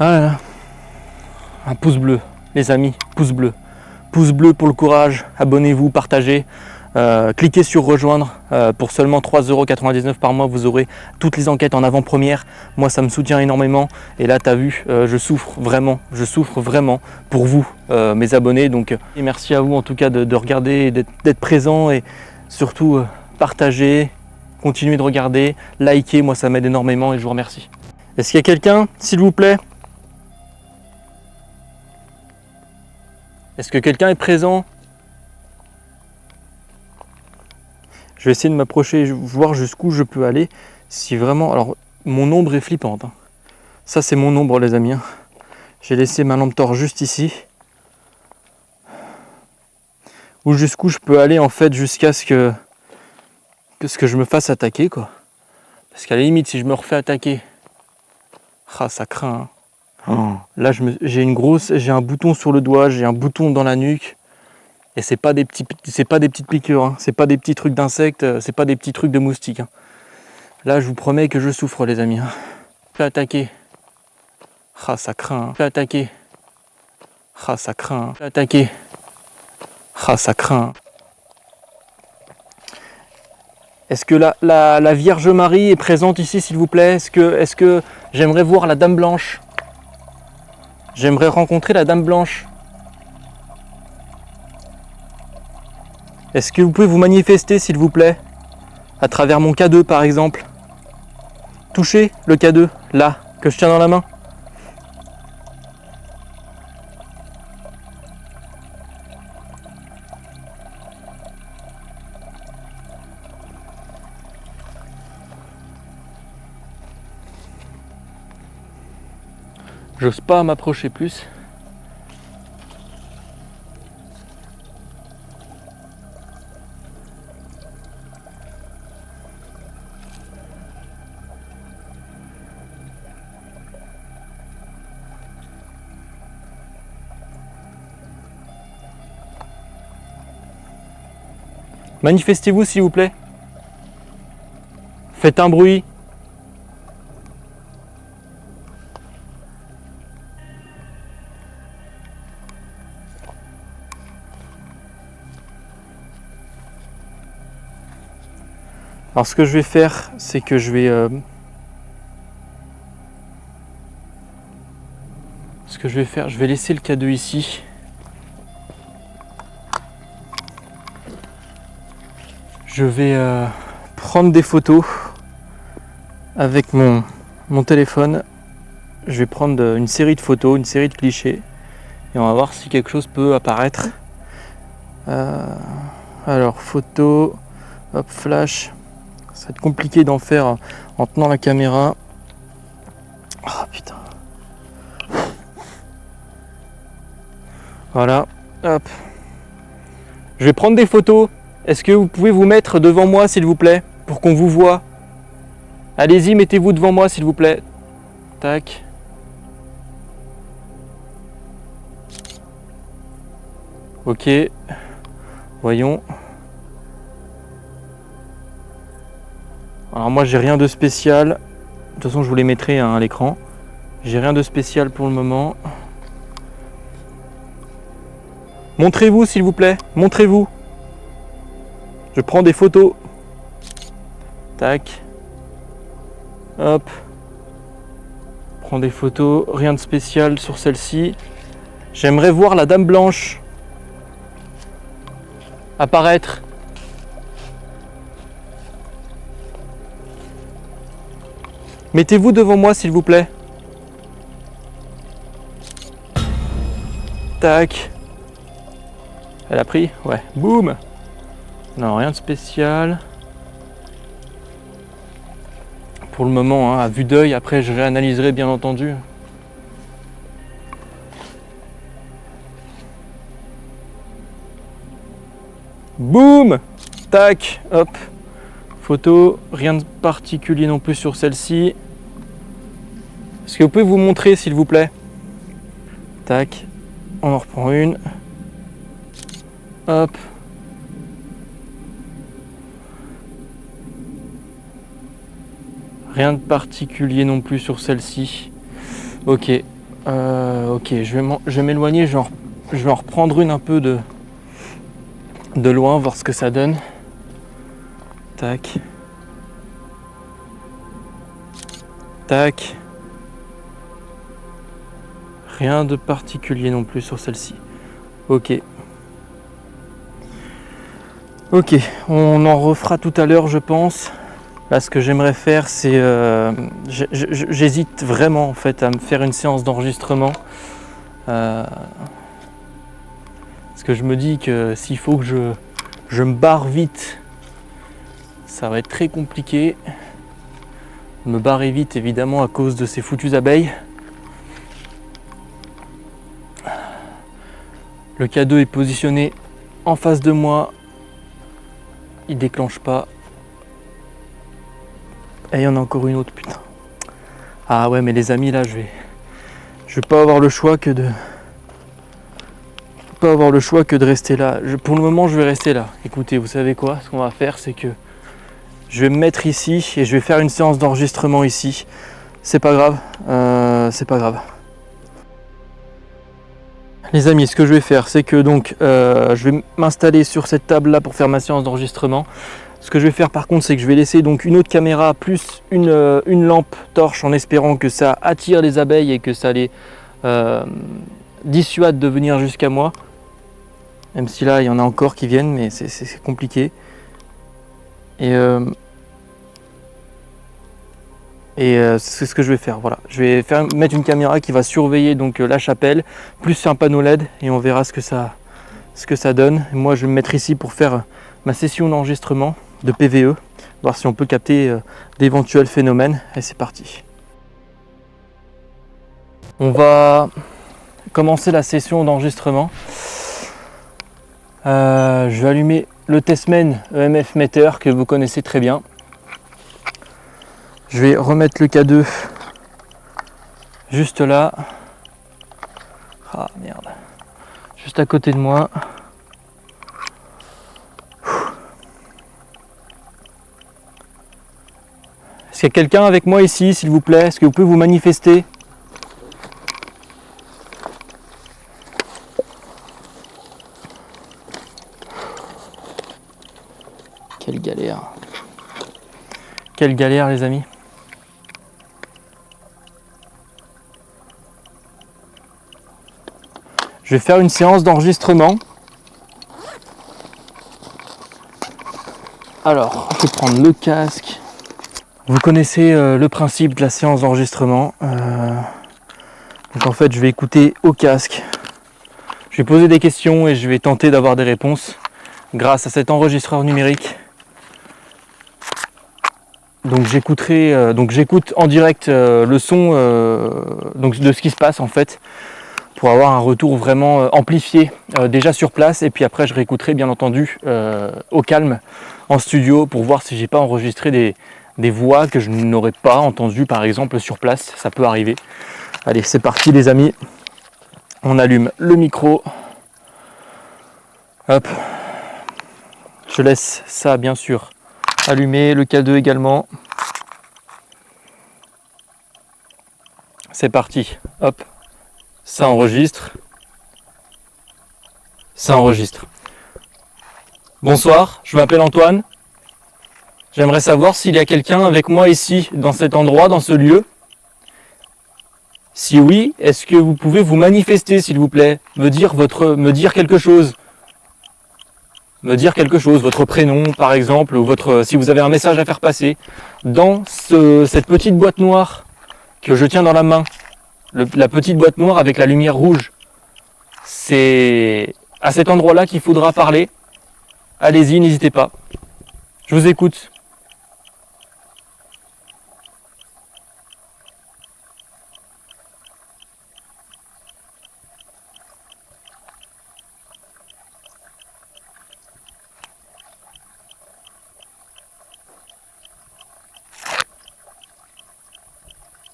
Ah là. Un pouce bleu, les amis, pouce bleu. Pouce bleu pour le courage, abonnez-vous, partagez. Cliquez sur rejoindre pour seulement 3,99 € par mois, vous aurez toutes les enquêtes en avant-première. Moi ça me soutient énormément et là tu as vu, je souffre vraiment pour vous mes abonnés, donc et merci à vous en tout cas de regarder, d'être présent et surtout partagez, continuez de regarder, likez, moi ça m'aide énormément et je vous remercie. Est-ce qu'il y a quelqu'un s'il vous plaît? Est-ce que quelqu'un est présent? Je vais essayer de m'approcher, voir jusqu'où je peux aller. Si vraiment... Alors, mon ombre est flippante. Hein. Ça, c'est mon ombre, les amis. Hein. J'ai laissé ma lampe torche juste ici. Ou jusqu'où je peux aller, en fait, jusqu'à ce que je me fasse attaquer, quoi. Parce qu'à la limite, si je me refais attaquer... Ah, ça craint, hein. Oh. Là, j'ai un bouton sur le doigt, j'ai un bouton dans la nuque. Et c'est pas des petites piqûres, hein. C'est pas des petits trucs d'insectes, c'est pas des petits trucs de moustiques. Hein. Là, je vous promets que je souffre, les amis. Hein. Je vais attaquer. Ah, ça craint. Hein. Je vais attaquer. Ah, ça craint. Hein. Je vais attaquer. Ah, ça craint. Est-ce que la Vierge Marie est présente ici, s'il vous plaît? Est-ce que j'aimerais voir la Dame Blanche? J'aimerais rencontrer la Dame Blanche. Est-ce que vous pouvez vous manifester, s'il vous plaît? À travers mon K2, par exemple. Touchez le K2, là, que je tiens dans la main. J'ose pas m'approcher plus. Manifestez-vous s'il vous plaît. Faites un bruit. Alors ce que je vais faire, c'est que je vais... je vais laisser le K2 ici. Je vais prendre des photos avec mon téléphone. Je vais prendre une série de photos, une série de clichés. Et on va voir si quelque chose peut apparaître. Alors, photo, hop, flash. Ça va être compliqué d'en faire en tenant la caméra. Oh putain. Voilà, hop. Je vais prendre des photos. Est-ce que vous pouvez vous mettre devant moi, s'il vous plaît, pour qu'on vous voit? Allez-y, mettez-vous devant moi, s'il vous plaît. Tac. Ok. Voyons. Alors moi j'ai rien de spécial. De toute façon je vous les mettrai à l'écran. J'ai rien de spécial pour le moment. Montrez-vous s'il vous plaît. Montrez-vous. Je prends des photos. Tac. Hop. Prends des photos. Rien de spécial sur celle-ci. J'aimerais voir la dame blanche apparaître. Mettez-vous devant moi s'il vous plaît. Tac. Elle a pris? Ouais. Boum. Non, rien de spécial. Pour le moment, hein, à vue d'œil, après je réanalyserai bien entendu. Boum. Tac. Hop. Photo. Rien de particulier non plus sur celle-ci. Est-ce que vous pouvez vous montrer s'il vous plaît? Tac. On en reprend une. Hop. Rien de particulier non plus sur celle-ci. Ok. Ok, je vais m'éloigner, je vais en reprendre une un peu de loin, voir ce que ça donne. Tac. Tac. Rien de particulier non plus sur celle-ci. Ok. Ok, on en refera tout à l'heure je pense. Là ce que j'aimerais faire c'est... j'hésite vraiment en fait à me faire une séance d'enregistrement. Parce que je me dis que s'il faut que je me barre vite, ça va être très compliqué. Me barrer vite évidemment à cause de ces foutues abeilles. Le K2 est positionné en face de moi. Il déclenche pas. Et il y en a encore une autre, putain. Ah ouais, mais les amis, là, je vais pas avoir le choix que de... rester là. Pour le moment, je vais rester là. Écoutez, vous savez quoi? Ce qu'on va faire, c'est que je vais me mettre ici et je vais faire une séance d'enregistrement ici. C'est pas grave. C'est pas grave. Les amis, ce que je vais faire, c'est que donc je vais m'installer sur cette table là pour faire ma séance d'enregistrement. Ce que je vais faire par contre, c'est que je vais laisser donc une autre caméra plus une lampe torche en espérant que ça attire les abeilles et que ça les dissuade de venir jusqu'à moi. Même si là, il y en a encore qui viennent, mais c'est compliqué. C'est ce que je vais faire, voilà. Je vais mettre une caméra qui va surveiller donc la chapelle, plus un panneau LED et on verra ce que ça donne. Et moi je vais me mettre ici pour faire ma session d'enregistrement de PVE, voir si on peut capter d'éventuels phénomènes et c'est parti. On va commencer la session d'enregistrement. Je vais allumer le Testmen EMF Meter que vous connaissez très bien. Je vais remettre le K2 juste là. Ah merde. Juste à côté de moi. Est-ce qu'il y a quelqu'un avec moi ici, s'il vous plaît? Est-ce que vous pouvez vous manifester? Quelle galère. Quelle galère les amis. Je vais faire une séance d'enregistrement. Alors, je vais prendre le casque. Vous connaissez le principe de la séance d'enregistrement. Donc en fait, je vais écouter au casque. Je vais poser des questions et je vais tenter d'avoir des réponses grâce à cet enregistreur numérique. Donc j'écoute en direct le son donc de ce qui se passe en fait, pour avoir un retour vraiment amplifié déjà sur place, et puis après je réécouterai bien entendu au calme en studio pour voir si j'ai pas enregistré des voix que je n'aurais pas entendues par exemple sur place. Ça peut arriver. Allez, c'est parti les amis, on allume le micro. Hop, je laisse ça bien sûr allumé, le K2 également. C'est parti. Hop. Ça enregistre. Ça enregistre. Bonsoir, je m'appelle Antoine. J'aimerais savoir s'il y a quelqu'un avec moi ici, dans cet endroit, dans ce lieu. Si oui, est-ce que vous pouvez vous manifester, s'il vous plaît? Me dire quelque chose. Me dire quelque chose, votre prénom par exemple, ou si vous avez un message à faire passer. Dans cette petite boîte noire que je tiens dans la main, la petite boîte noire avec la lumière rouge, c'est à cet endroit-là qu'il faudra parler. Allez-y, n'hésitez pas. Je vous écoute.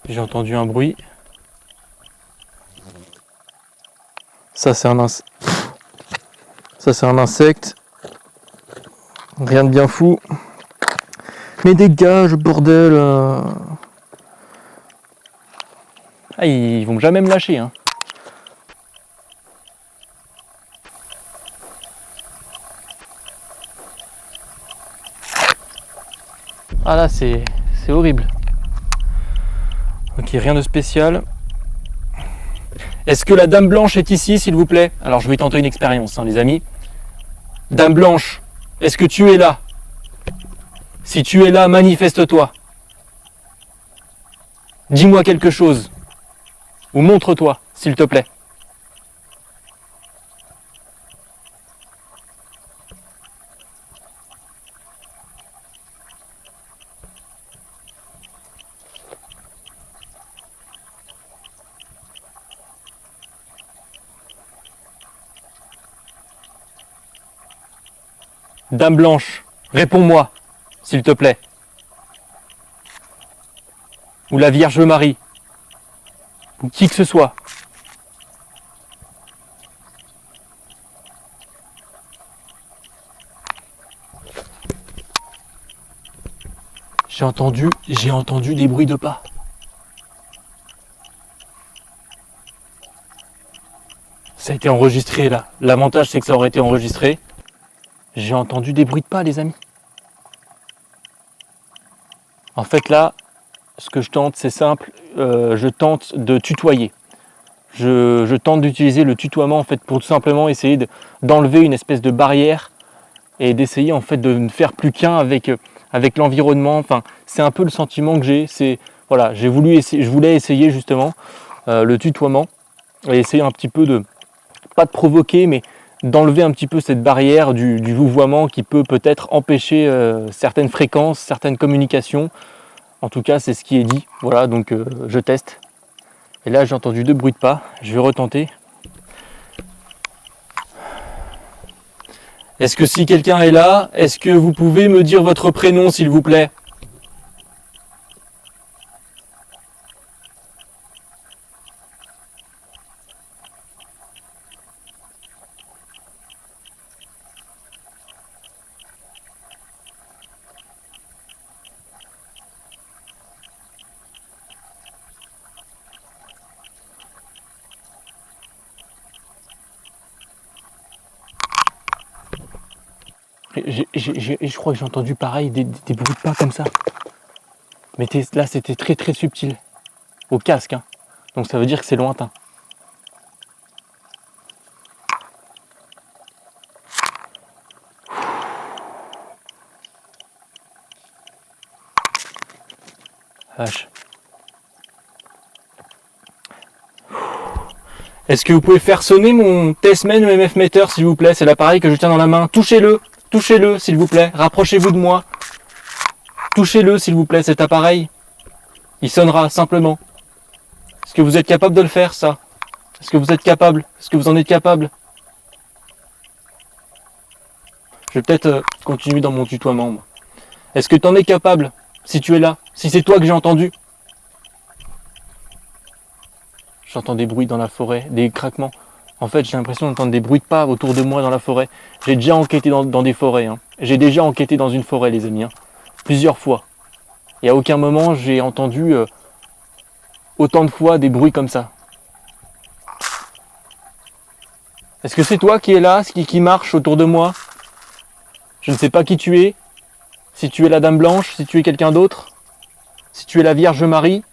J'ai entendu un bruit. Ça c'est un insecte. Rien de bien fou. Mais dégage, bordel. Ah, ils vont jamais me lâcher, hein. Ah là, c'est horrible. Ok, rien de spécial. Est-ce que la dame blanche est ici, s'il vous plaît? Alors, je vais tenter une expérience, hein, les amis. Dame blanche, est-ce que tu es là? Si tu es là, manifeste-toi. Dis-moi quelque chose. Ou montre-toi, s'il te plaît. Dame blanche, réponds-moi, s'il te plaît. Ou la Vierge Marie. Ou qui que ce soit. J'ai entendu des bruits de pas. Ça a été enregistré là. L'avantage c'est que ça aurait été enregistré. J'ai entendu des bruits de pas, les amis. En fait là, ce que je tente, c'est simple. Je tente de tutoyer. Je tente d'utiliser le tutoiement en fait pour tout simplement essayer d'enlever une espèce de barrière et d'essayer en fait de ne faire plus qu'un avec l'environnement. Enfin, c'est un peu le sentiment que j'ai. C'est voilà, je voulais essayer justement le tutoiement et essayer un petit peu pas de provoquer, mais d'enlever un petit peu cette barrière du vouvoiement qui peut-être empêcher certaines fréquences, certaines communications. En tout cas, c'est ce qui est dit. Voilà, donc je teste. Et là, j'ai entendu 2 bruits de pas. Je vais retenter. Est-ce que si quelqu'un est là, est-ce que vous pouvez me dire votre prénom, s'il vous plaît? Je crois que j'ai entendu pareil, des bruits de pas comme ça. Mais là, c'était très très subtil. Au casque, hein. Donc ça veut dire que c'est lointain. Vache. Est-ce que vous pouvez faire sonner mon Testman ou MF Meter, s'il vous plaît? C'est l'appareil que je tiens dans la main. Touchez-le, s'il vous plaît. Rapprochez-vous de moi. Touchez-le, s'il vous plaît, cet appareil. Il sonnera, simplement. Est-ce que vous êtes capable de le faire, ça? Est-ce que vous êtes capable? Est-ce que vous en êtes capable? Je vais peut-être continuer dans mon tutoiement, moi. Est-ce que tu en es capable, si tu es là? Si c'est toi que j'ai entendu? J'entends des bruits dans la forêt, des craquements. En fait, j'ai l'impression d'entendre des bruits de pas autour de moi dans la forêt. J'ai déjà enquêté dans des forêts. Hein. J'ai déjà enquêté dans une forêt, les amis. Hein. Plusieurs fois. Et à aucun moment, j'ai entendu autant de fois des bruits comme ça? Est-ce que c'est toi qui es là, qui marche autour de moi? Je ne sais pas qui tu es. Si tu es la Dame Blanche, si tu es quelqu'un d'autre, si tu es la Vierge Marie.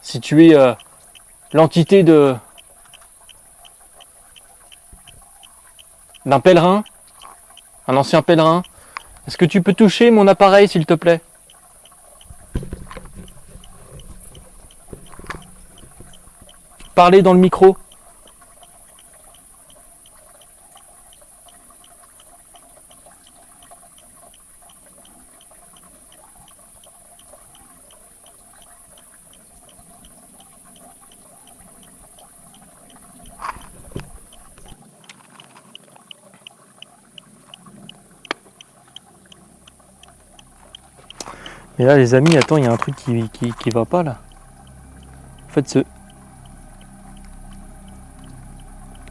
Si tu es l'entité d'un pèlerin, un ancien pèlerin. Est-ce que tu peux toucher mon appareil, s'il te plaît? Parlez dans le micro. Et là les amis, attends, il y a un truc qui va pas là. En fait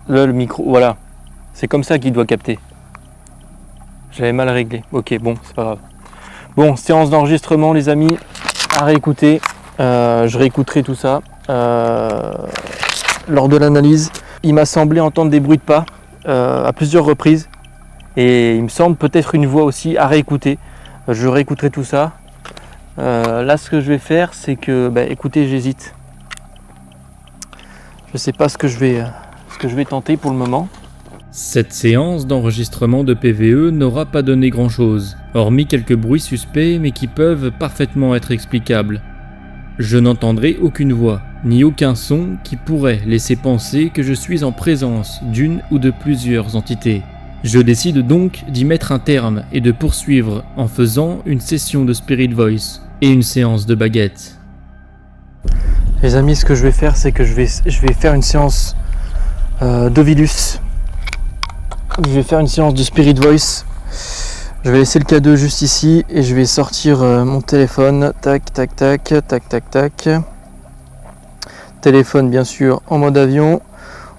là le micro, voilà. C'est comme ça qu'il doit capter. J'avais mal réglé. Ok, bon, c'est pas grave. Bon, séance d'enregistrement les amis, à réécouter. Je réécouterai tout ça. Lors de l'analyse, il m'a semblé entendre des bruits de pas à plusieurs reprises. Et il me semble peut-être une voix aussi à réécouter. Je réécouterai tout ça. Là ce que je vais faire c'est que, écoutez, j'hésite. Je sais pas ce que je vais tenter pour le moment. Cette séance d'enregistrement de PVE n'aura pas donné grand-chose, hormis quelques bruits suspects mais qui peuvent parfaitement être explicables. Je n'entendrai aucune voix, ni aucun son qui pourrait laisser penser que je suis en présence d'une ou de plusieurs entités. Je décide donc d'y mettre un terme et de poursuivre en faisant une session de Spirit Voice et une séance de baguette. Les amis, ce que je vais faire, c'est que je vais faire une séance d'Ovilus. Je vais faire une séance de Spirit Voice. Je vais laisser le K2 juste ici et je vais sortir mon téléphone. Tac, tac, tac, tac, tac, tac. Téléphone bien sûr en mode avion.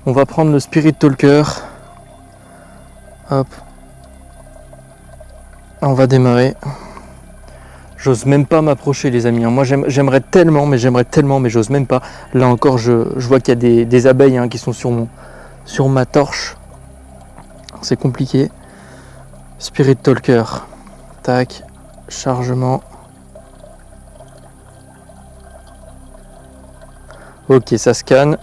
On va prendre le Spirit Talker. Hop. On va démarrer. J'ose même pas m'approcher les amis. Moi j'aimerais tellement, mais j'ose même pas. Là encore je vois qu'il y a des abeilles qui sont sur ma torche. C'est compliqué. Spirit Talker. Tac. Chargement. Ok, ça scanne.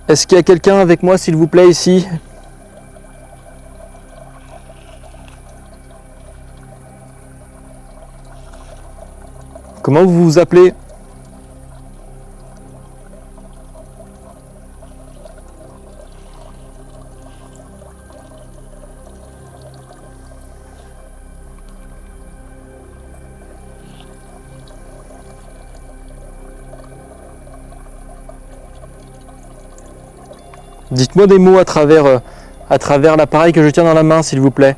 Est-ce qu'il y a quelqu'un avec moi s'il vous plaît ici ? Comment vous vous appelez ? Dites-moi des mots à travers l'appareil que je tiens dans la main, s'il vous plaît.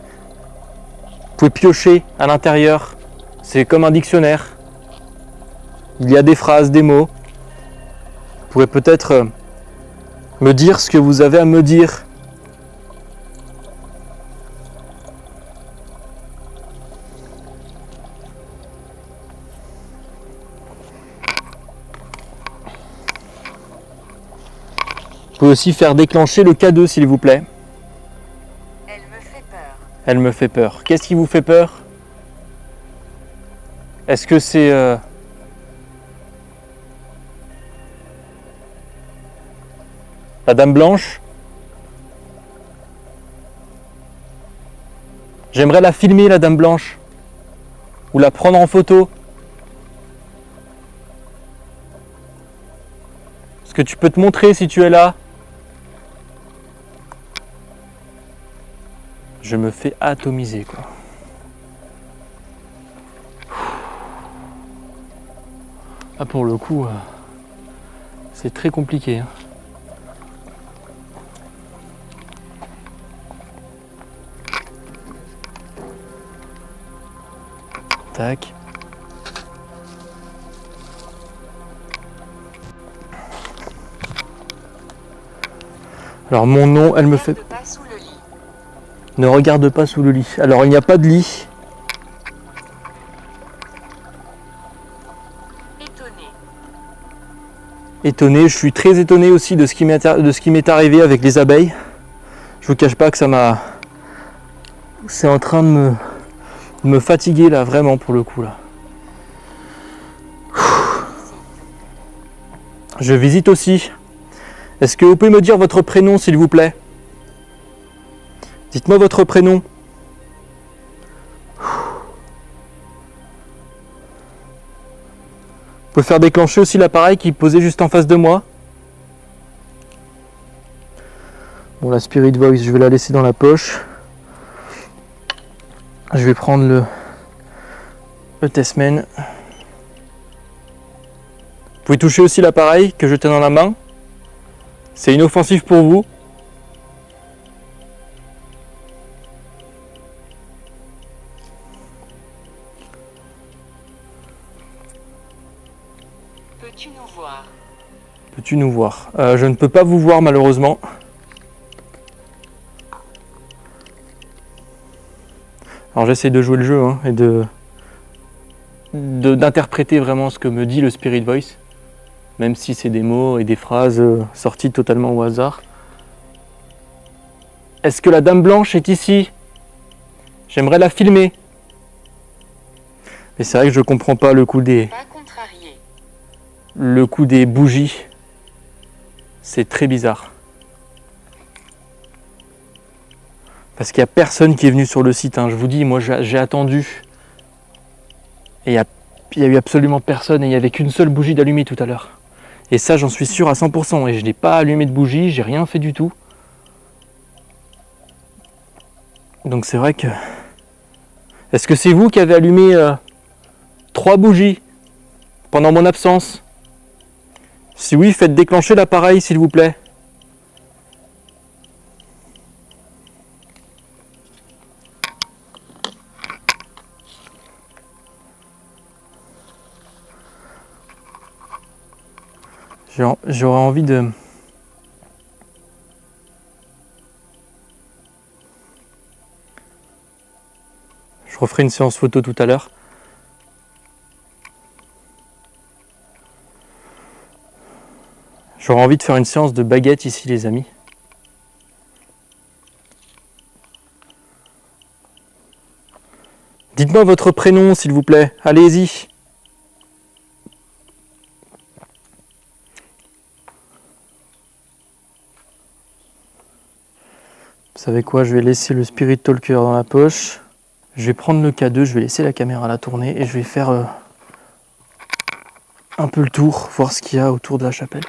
Vous pouvez piocher à l'intérieur. C'est comme un dictionnaire. Il y a des phrases, des mots. Vous pourrez peut-être me dire ce que vous avez à me dire. Vous pouvez aussi faire déclencher le K2, s'il vous plaît. Elle me fait peur. Elle me fait peur. Qu'est-ce qui vous fait peur ? Est-ce que c'est... la Dame Blanche ? J'aimerais la filmer, la Dame Blanche. Ou la prendre en photo. Est-ce que tu peux te montrer si tu es là ? Je me fais atomiser, quoi. Ah, pour le coup, c'est très compliqué. Tac. Alors mon nom, elle me fait... Regarde pas sous le lit. Ne regarde pas sous le lit. Alors il n'y a pas de lit. étonné. Je suis très étonné aussi de ce qui m'est arrivé avec les abeilles. Je vous cache pas que c'est en train de me fatiguer là, vraiment pour le coup là. Je visite aussi. Est-ce que vous pouvez me dire votre prénom s'il vous plaît? Dites-moi votre prénom. Vous pouvez faire déclencher aussi l'appareil qui est posé juste en face de moi. Bon, la Spirit Voice, je vais la laisser dans la poche. Je vais prendre le Testament. Vous pouvez toucher aussi l'appareil que je tiens dans la main. C'est inoffensif pour vous. Peux-tu nous voir? Peux-tu nous voir? Je ne peux pas vous voir malheureusement. Alors j'essaie de jouer le jeu hein, et d'interpréter vraiment ce que me dit le Spirit Voice, même si c'est des mots et des phrases sorties totalement au hasard. Est-ce que la Dame Blanche est ici? J'aimerais la filmer. Mais c'est vrai que je comprends pas le coup des bougies. C'est très bizarre. Parce qu'il n'y a personne qui est venu sur le site. Hein. Je vous dis, moi j'ai attendu. Et il n'y a eu absolument personne. Et il n'y avait qu'une seule bougie d'allumée tout à l'heure. Et ça, j'en suis sûr à 100%. Et je n'ai pas allumé de bougie. J'ai rien fait du tout. Donc c'est vrai que... Est-ce que c'est vous qui avez allumé 3 bougies pendant mon absence? Si oui, faites déclencher l'appareil s'il vous plaît. J'aurais envie de... Je referai une séance photo tout à l'heure. J'aurais envie de faire une séance de baguette ici les amis. Dites-moi votre prénom s'il vous plaît. Allez-y. Vous savez quoi, je vais laisser le Spirit Talker dans la poche. Je vais prendre le K2, je vais laisser la caméra la tourner et je vais faire un peu le tour, voir ce qu'il y a autour de la chapelle.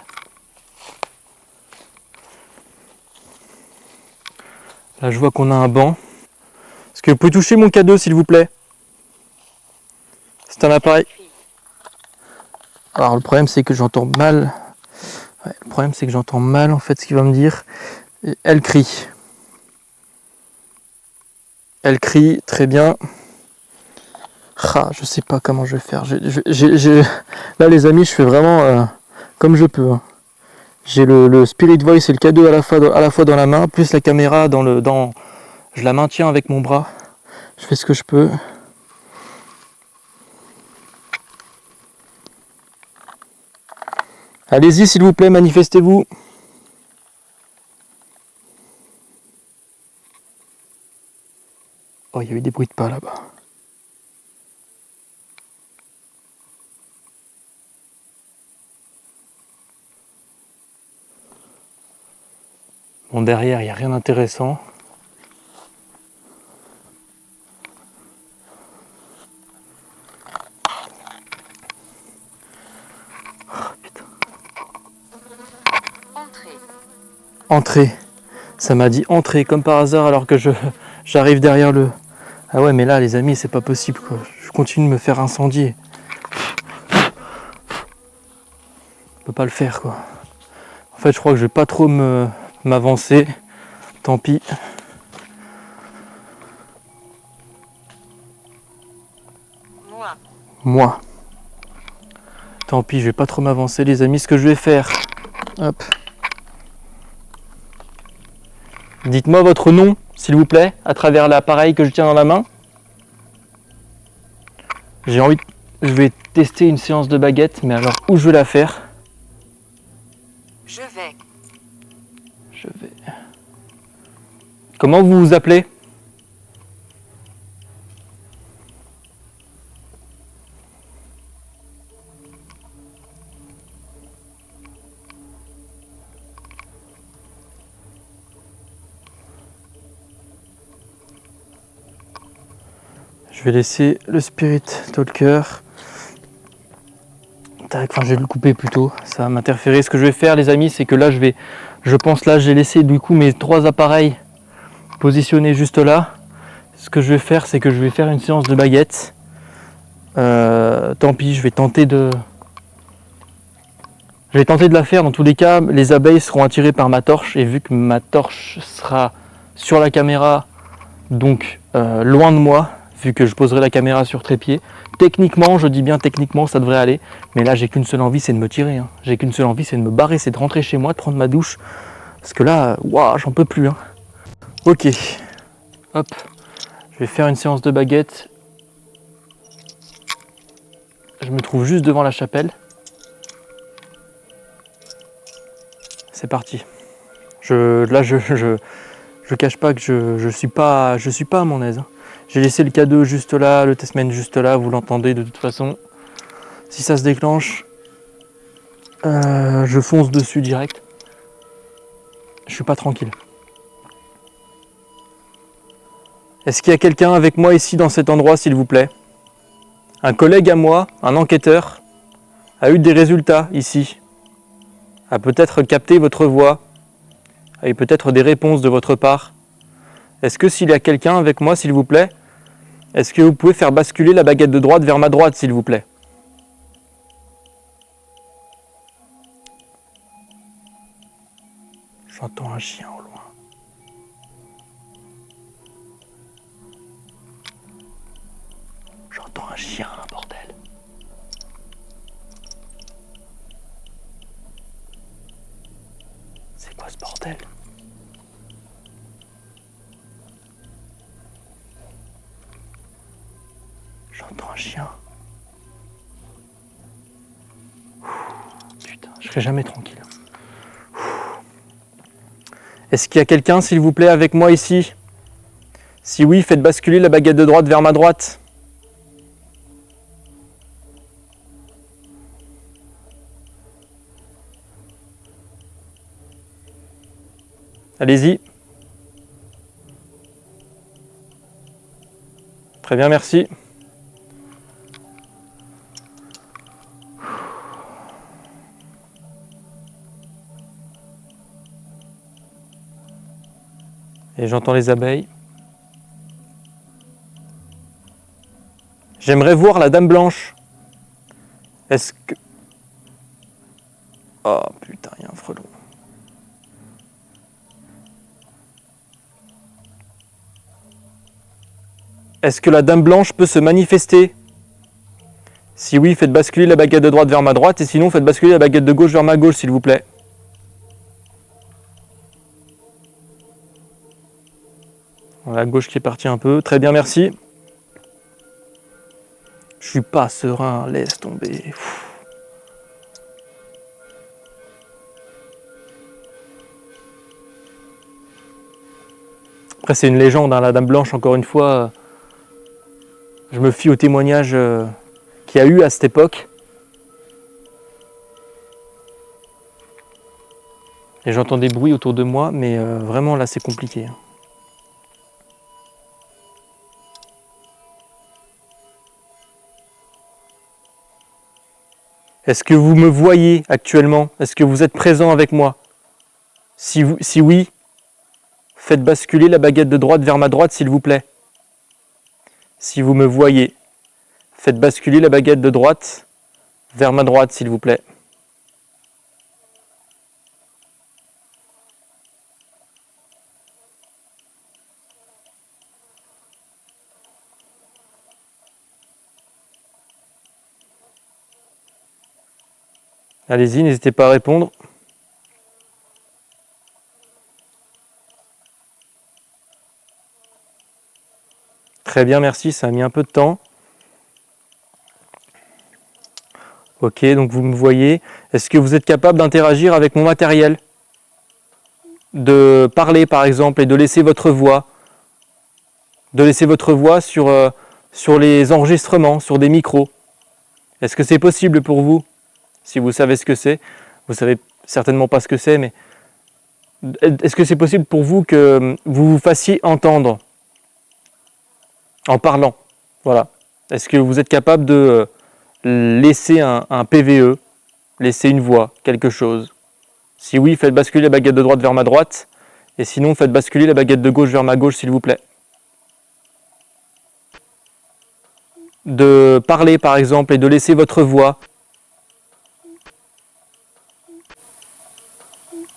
Là je vois qu'on a un banc. Est-ce que vous pouvez toucher mon K2 s'il vous plaît? C'est un appareil. Alors le problème c'est que j'entends mal. Ouais, le problème c'est que j'entends mal en fait ce qu'il va me dire. Et elle crie. Elle crie très bien. Ah, je sais pas comment je vais faire. Là les amis, je fais vraiment comme je peux. Hein. J'ai le Spirit Voice et le K2 à la fois dans la main, plus la caméra je la maintiens avec mon bras. Je fais ce que je peux. Allez-y s'il vous plaît, manifestez-vous. Oh, il y a eu des bruits de pas là-bas. Bon, derrière, il n'y a rien d'intéressant. Oh, putain. Entrée. Ça m'a dit entrée comme par hasard alors que j'arrive derrière le... Ah ouais mais là les amis c'est pas possible quoi. Je continue de me faire incendier. Je peux pas le faire quoi. En fait je crois que je vais pas trop m'avancer. Tant pis. Moi. Tant pis, je vais pas trop m'avancer les amis. Ce que je vais faire. Hop. Dites-moi votre nom, s'il vous plaît, à travers l'appareil que je tiens dans la main. Je vais tester une séance de baguette, mais alors où je vais la faire? Je vais. Je vais. Comment vous vous appelez? Je vais laisser le Spirit Talker. Tac, enfin je vais le couper plutôt, ça va m'interférer. Ce que je vais faire les amis, c'est que là je pense là j'ai laissé du coup mes 3 appareils positionnés juste là. Ce que je vais faire, c'est que je vais faire une séance de baguette. Tant pis, je vais tenter de la faire. Dans tous les cas, les abeilles seront attirées par ma torche, et vu que ma torche sera sur la caméra, donc loin de moi, vu que je poserai la caméra sur trépied, techniquement, je dis bien techniquement, ça devrait aller. Mais là, j'ai qu'une seule envie, c'est de me tirer. Hein. J'ai qu'une seule envie, c'est de me barrer, c'est de rentrer chez moi, de prendre ma douche. Parce que là, waouh, j'en peux plus. Hein. Ok, hop, je vais faire une séance de baguette. Je me trouve juste devant la chapelle. C'est parti. Je cache pas que je suis pas à mon aise. Hein. J'ai laissé le K2 juste là, le testament juste là, vous l'entendez de toute façon. Si ça se déclenche, je fonce dessus direct. Je suis pas tranquille. Est-ce qu'il y a quelqu'un avec moi ici dans cet endroit, s'il vous plaît? Un collègue à moi, un enquêteur, a eu des résultats ici. A peut-être capté votre voix, a eu peut-être des réponses de votre part. Est-ce que s'il y a quelqu'un avec moi, s'il vous plaît, est-ce que vous pouvez faire basculer la baguette de droite vers ma droite, s'il vous plaît? J'entends un chien au loin. J'entends un chien, bordel. C'est quoi ce bordel? J'entends un chien. Putain, je serai jamais tranquille. Est-ce qu'il y a quelqu'un, s'il vous plaît, avec moi ici? Si oui, faites basculer la baguette de droite vers ma droite. Allez-y. Très bien, merci. Et j'entends les abeilles. J'aimerais voir la dame blanche. Est-ce que... Oh putain, il y a un frelon. Est-ce que la dame blanche peut se manifester? Si oui, faites basculer la baguette de droite vers ma droite, et sinon faites basculer la baguette de gauche vers ma gauche, s'il vous plaît. La gauche qui est partie un peu. Très bien, merci. Je suis pas serein, laisse tomber. Après, c'est une légende, hein, la dame blanche, encore une fois. Je me fie au témoignage qu'il y a eu à cette époque. Et j'entends des bruits autour de moi, mais vraiment là, c'est compliqué. Est-ce que vous me voyez actuellement? Est-ce que vous êtes présent avec moi? Si oui, faites basculer la baguette de droite vers ma droite, s'il vous plaît. Si vous me voyez, faites basculer la baguette de droite vers ma droite, s'il vous plaît. Allez-y, n'hésitez pas à répondre. Très bien, merci, ça a mis un peu de temps. Ok, donc vous me voyez. Est-ce que vous êtes capable d'interagir avec mon matériel? De parler par exemple et de laisser votre voix. De laisser votre voix sur les enregistrements, sur des micros. Est-ce que c'est possible pour vous? Si vous savez ce que c'est, vous savez certainement pas ce que c'est, mais est-ce que c'est possible pour vous que vous vous fassiez entendre en parlant? Voilà. Est-ce que vous êtes capable de laisser un PVE, laisser une voix, quelque chose? Si oui, faites basculer la baguette de droite vers ma droite, et sinon faites basculer la baguette de gauche vers ma gauche, s'il vous plaît. De parler par exemple et de laisser votre voix.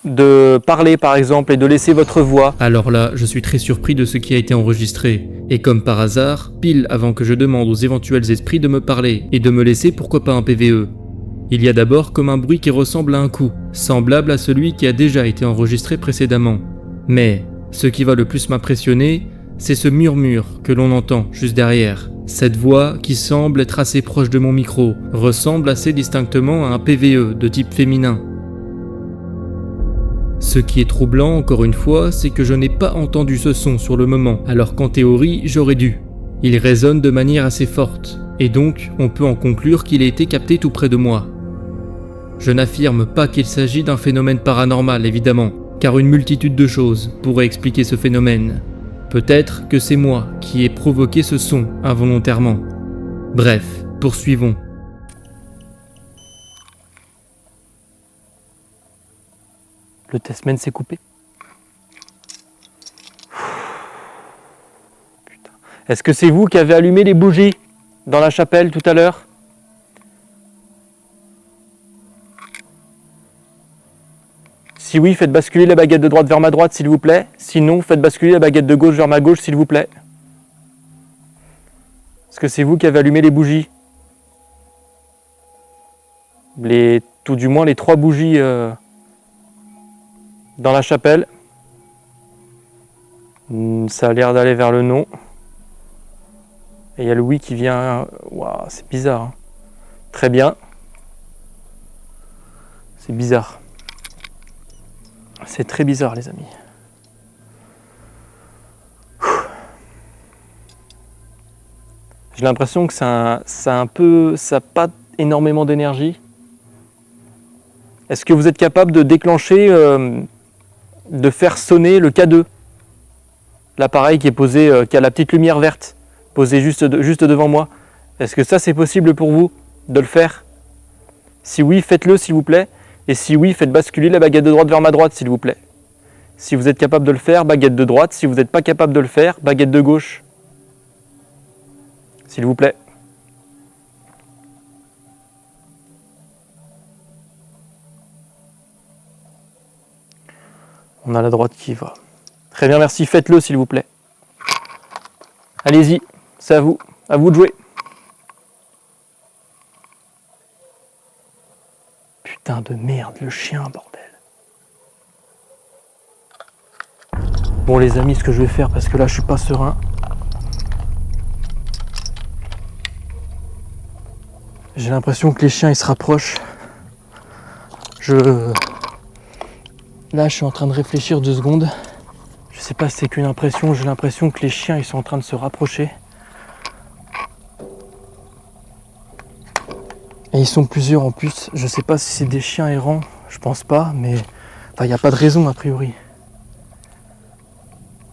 De parler par exemple et de laisser votre voix. Alors là, je suis très surpris de ce qui a été enregistré. Et comme par hasard, pile avant que je demande aux éventuels esprits de me parler et de me laisser pourquoi pas un PVE. Il y a d'abord comme un bruit qui ressemble à un coup, semblable à celui qui a déjà été enregistré précédemment. Mais ce qui va le plus m'impressionner, c'est ce murmure que l'on entend juste derrière. Cette voix qui semble être assez proche de mon micro, ressemble assez distinctement à un PVE de type féminin. Ce qui est troublant, encore une fois, c'est que je n'ai pas entendu ce son sur le moment, alors qu'en théorie, j'aurais dû. Il résonne de manière assez forte, et donc on peut en conclure qu'il a été capté tout près de moi. Je n'affirme pas qu'il s'agit d'un phénomène paranormal, évidemment, car une multitude de choses pourraient expliquer ce phénomène. Peut-être que c'est moi qui ai provoqué ce son involontairement. Bref, poursuivons. Le testament s'est coupé. Putain. Est-ce que c'est vous qui avez allumé les bougies dans la chapelle tout à l'heure? Si oui, faites basculer la baguette de droite vers ma droite, s'il vous plaît. Sinon, faites basculer la baguette de gauche vers ma gauche, s'il vous plaît. Est-ce que c'est vous qui avez allumé les bougies? Tout du moins les 3 bougies dans la chapelle. Ça a l'air d'aller vers le non. Et il y a le oui qui vient. Waouh, c'est bizarre. Hein. Très bien. C'est bizarre. C'est très bizarre, les amis. J'ai l'impression que ça n'a pas énormément d'énergie. Est-ce que vous êtes capable de déclencher, de faire sonner le K2? L'appareil qui est posé, qui a la petite lumière verte, posée juste devant moi. Est-ce que ça c'est possible pour vous de le faire? Si oui, faites-le s'il vous plaît. Et si oui, faites basculer la baguette de droite vers ma droite, s'il vous plaît. Si vous êtes capable de le faire, baguette de droite. Si vous n'êtes pas capable de le faire, baguette de gauche. S'il vous plaît. On a la droite qui va. Très bien, merci. Faites-le, s'il vous plaît. Allez-y, c'est à vous. À vous de jouer. Putain de merde, le chien, bordel. Bon les amis, ce que je vais faire, parce que là je suis pas serein. J'ai l'impression que les chiens ils se rapprochent. Là je suis en train de réfléchir 2 secondes. Je sais pas si c'est qu'une impression, j'ai l'impression que les chiens ils sont en train de se rapprocher. Et ils sont plusieurs en plus. Je sais pas si c'est des chiens errants, je pense pas, mais enfin, il n'y a pas de raison a priori.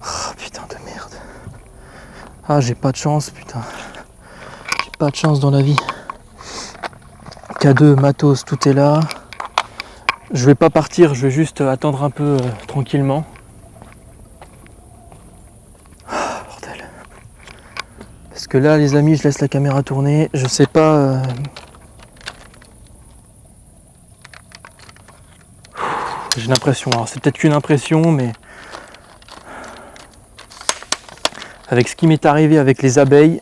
Oh, putain de merde. Ah, j'ai pas de chance, putain. J'ai pas de chance dans la vie. K2, matos, tout est là. Je vais pas partir, je vais juste attendre un peu tranquillement. Ah, bordel. Parce que là, les amis, je laisse la caméra tourner. Je sais pas. J'ai l'impression, alors c'est peut-être qu'une impression, mais avec ce qui m'est arrivé avec les abeilles,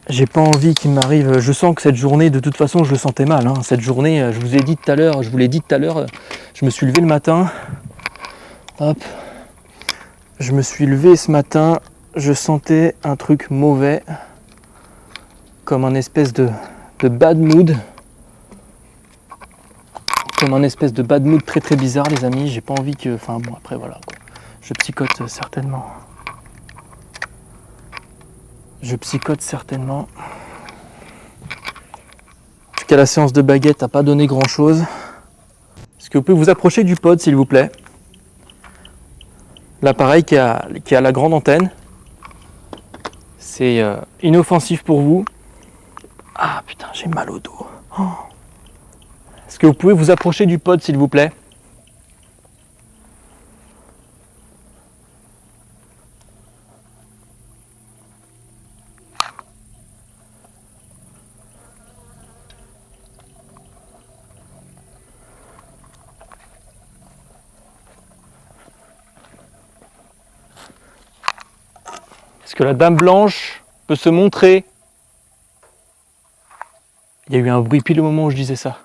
j'ai pas envie qu'il m'arrive. Je sens que cette journée, de toute façon, je le sentais mal. Hein. Cette journée, je vous l'ai dit tout à l'heure, je me suis levé le matin. Hop. Je me suis levé ce matin, je sentais un truc mauvais. comme un espèce de bad mood. Comme un espèce de bad mood très très bizarre, les amis. J'ai pas envie que... Enfin bon, après voilà, quoi. Je psychote certainement. Je psychote certainement. En tout cas, la séance de baguette n'a pas donné grand chose. Est-ce que vous pouvez vous approcher du pod, s'il vous plaît? L'appareil qui a la grande antenne. C'est inoffensif pour vous. Ah putain, j'ai mal au dos. Oh. Est-ce que vous pouvez vous approcher du pod, s'il vous plaît? Est-ce que la dame blanche peut se montrer? Il y a eu un bruit pile au moment où je disais ça.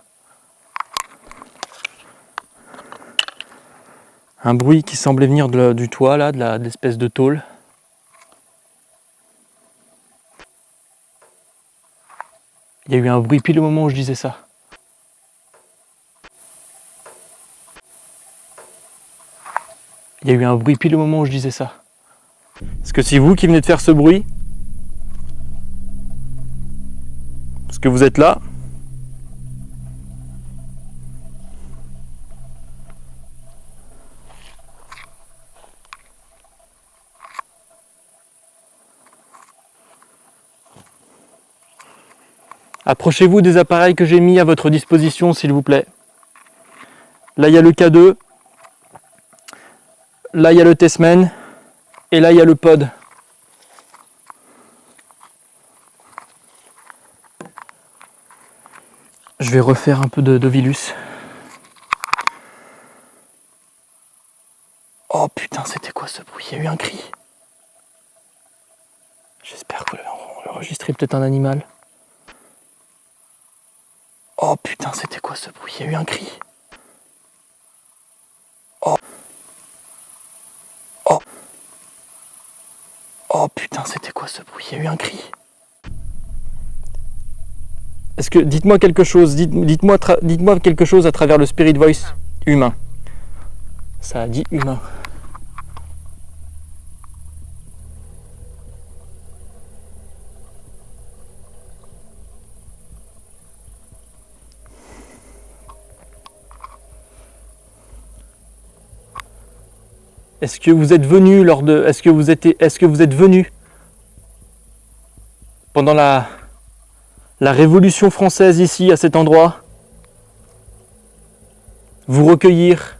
Un bruit qui semblait venir du toit, là, de l'espèce de tôle. Il y a eu un bruit pile au moment où je disais ça. Il y a eu un bruit pile au moment où je disais ça. Est-ce que c'est vous qui venez de faire ce bruit? Est-ce que vous êtes là? Approchez-vous des appareils que j'ai mis à votre disposition, s'il vous plaît. Là, il y a le K2. Là, il y a le Tessmen. Et là, il y a le pod. Je vais refaire un peu de Vilus. Oh putain, c'était quoi ce bruit? Il y a eu un cri. J'espère que vous avez enregistré peut-être un animal. Oh putain, c'était quoi ce bruit? Il y a eu un cri. Oh. Oh. Oh putain, c'était quoi ce bruit? Il y a eu un cri. Est-ce que... Dites-moi quelque chose, dites-moi quelque chose à travers le Spirit Voice humain. Ça a dit humain. Est-ce que vous êtes venu lors de... Est-ce que vous êtes venu pendant la Révolution française ici, à cet endroit, vous recueillir?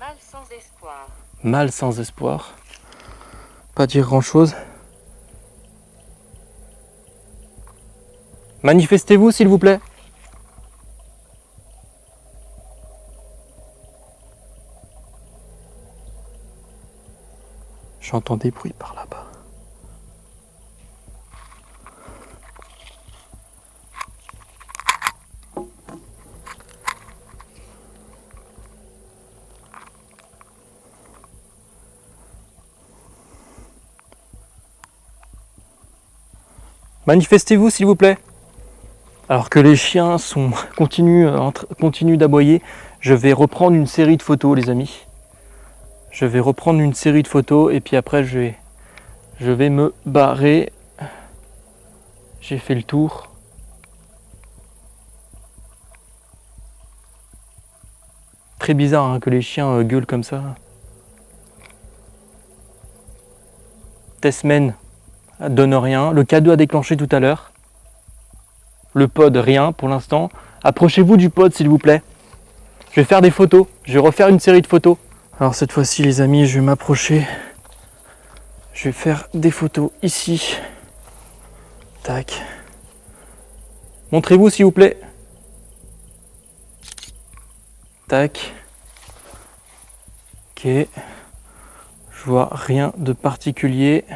Mal sans espoir. Mal sans espoir. Pas dire grand-chose. Manifestez-vous, s'il vous plaît. J'entends des bruits par là-bas. Manifestez-vous, s'il vous plaît. Alors que les chiens continuent d'aboyer, je vais reprendre une série de photos, les amis. Je vais reprendre une série de photos et puis après je vais me barrer. J'ai fait le tour. Très bizarre hein, que les chiens gueulent comme ça. Tessmen donne rien. Le K2 a déclenché tout à l'heure. Le pod, rien pour l'instant. Approchez-vous du pod, s'il vous plaît. Je vais faire des photos. Je vais refaire une série de photos. Alors cette fois-ci, les amis, je vais m'approcher. Je vais faire des photos ici. Tac. Montrez-vous, s'il vous plaît. Tac. Ok. Je vois rien de particulier.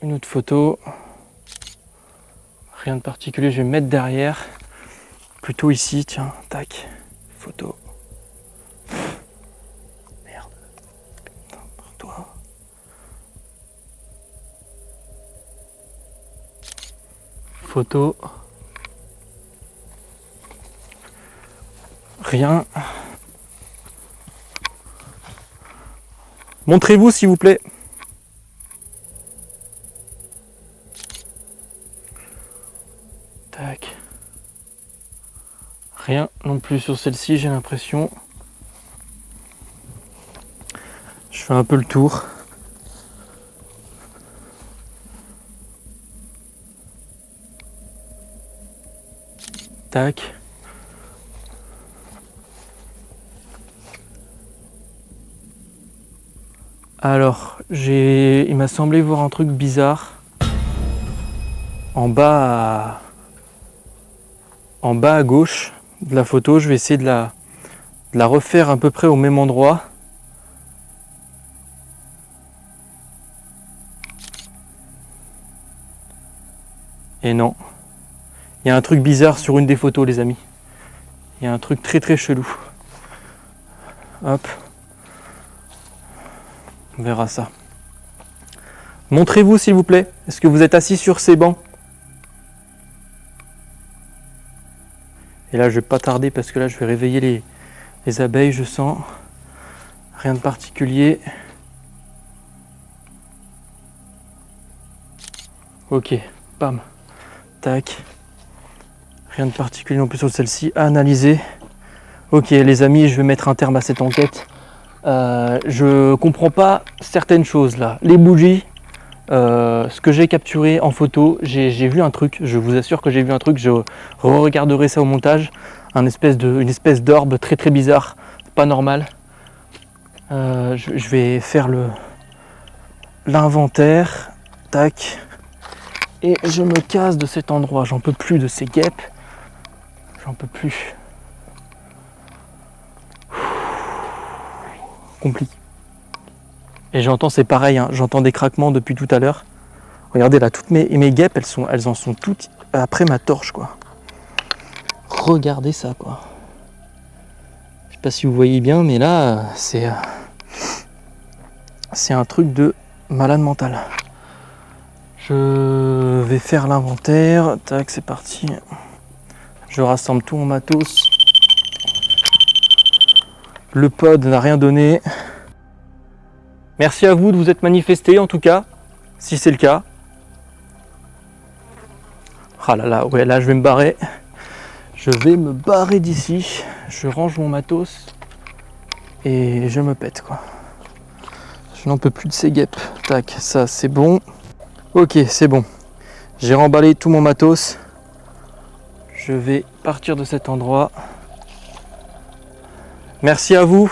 Une autre photo. Rien de particulier, je vais me mettre derrière. Plutôt ici, tiens, tac. Photo. Merde. Putain, toi. photos. Rien. Montrez-vous s'il vous plaît. Tac. Rien non plus sur celle-ci, j'ai l'impression. Je fais un peu le tour. Tac. Alors, il m'a semblé voir un truc bizarre. En bas à gauche de la photo, je vais essayer de la refaire à peu près au même endroit. Et non. Il y a un truc bizarre sur une des photos, les amis. Il y a un truc très très chelou. Hop. On verra ça. Montrez-vous s'il vous plaît. Est-ce que vous êtes assis sur ces bancs? Et là je vais pas tarder parce que là je vais réveiller les abeilles, je sens. Rien de particulier. Ok, bam, tac. Rien de particulier non plus sur celle-ci. À analyser. Ok les amis, je vais mettre un terme à cette enquête. Je comprends pas certaines choses là. Les bougies, ce que j'ai capturé en photo, j'ai vu un truc, je vous assure que j'ai vu un truc, je regarderai ça au montage, une espèce d'orbe très très bizarre, pas normal. Je vais faire l'inventaire, tac, et je me casse de cet endroit, j'en peux plus de ces guêpes, j'en peux plus. Compliqué. Et j'entends, c'est pareil, hein, j'entends des craquements depuis tout à l'heure. Regardez là, toutes mes guêpes, elles en sont toutes après ma torche, quoi. Regardez ça, quoi. Je sais pas si vous voyez bien, mais là, c'est un truc de malade mental. Je vais faire l'inventaire. Tac, c'est parti. Je rassemble tout mon matos. Le pod n'a rien donné. Merci à vous de vous être manifestés en tout cas, si c'est le cas. Ah là là, ouais, là je vais me barrer. Je vais me barrer d'ici. Je range mon matos et je me pète quoi. Je n'en peux plus de ces guêpes. Tac, ça c'est bon. Ok, c'est bon. J'ai remballé tout mon matos. Je vais partir de cet endroit. Merci à vous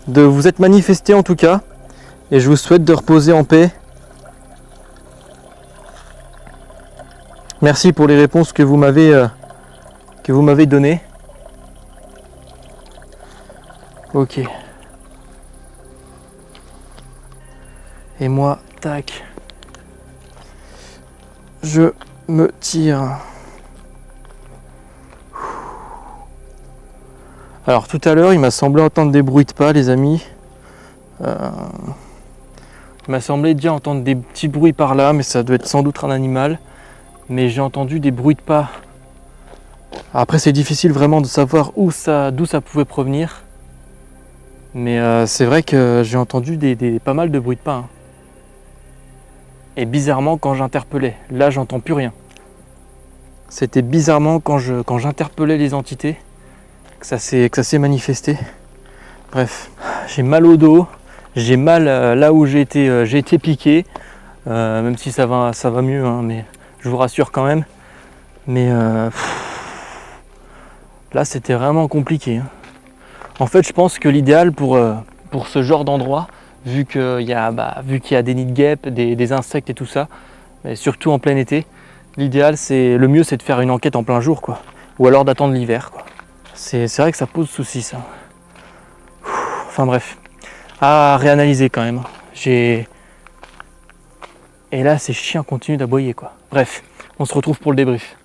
de vous être manifestés en tout cas. Et je vous souhaite de reposer en paix. Merci pour les réponses que vous m'avez données. Ok. Et moi, tac. Je me tire. Alors tout à l'heure, il m'a semblé entendre des bruits de pas, les amis. Il m'a semblé déjà entendre des petits bruits par là, mais ça doit être sans doute un animal. Mais j'ai entendu des bruits de pas. Après, c'est difficile vraiment de savoir d'où ça pouvait provenir. Mais c'est vrai que j'ai entendu pas mal de bruits de pas. Hein. Et bizarrement, quand j'interpellais, là, j'entends plus rien. C'était bizarrement quand j'interpellais les entités que ça s'est manifesté. Bref, j'ai mal au dos. J'ai mal là où j'ai été piqué, même si ça va mieux, hein, mais je vous rassure quand même. Mais là, c'était vraiment compliqué. Hein. En fait, je pense que l'idéal pour ce genre d'endroit, vu qu'il y a des nids de guêpes, des insectes et tout ça, mais surtout en plein été, l'idéal, le mieux, c'est de faire une enquête en plein jour, quoi. Ou alors d'attendre l'hiver, quoi. C'est vrai que ça pose souci, ça. Enfin bref. À réanalyser quand même. Et là, ces chiens continuent d'aboyer quoi. Bref, on se retrouve pour le débrief.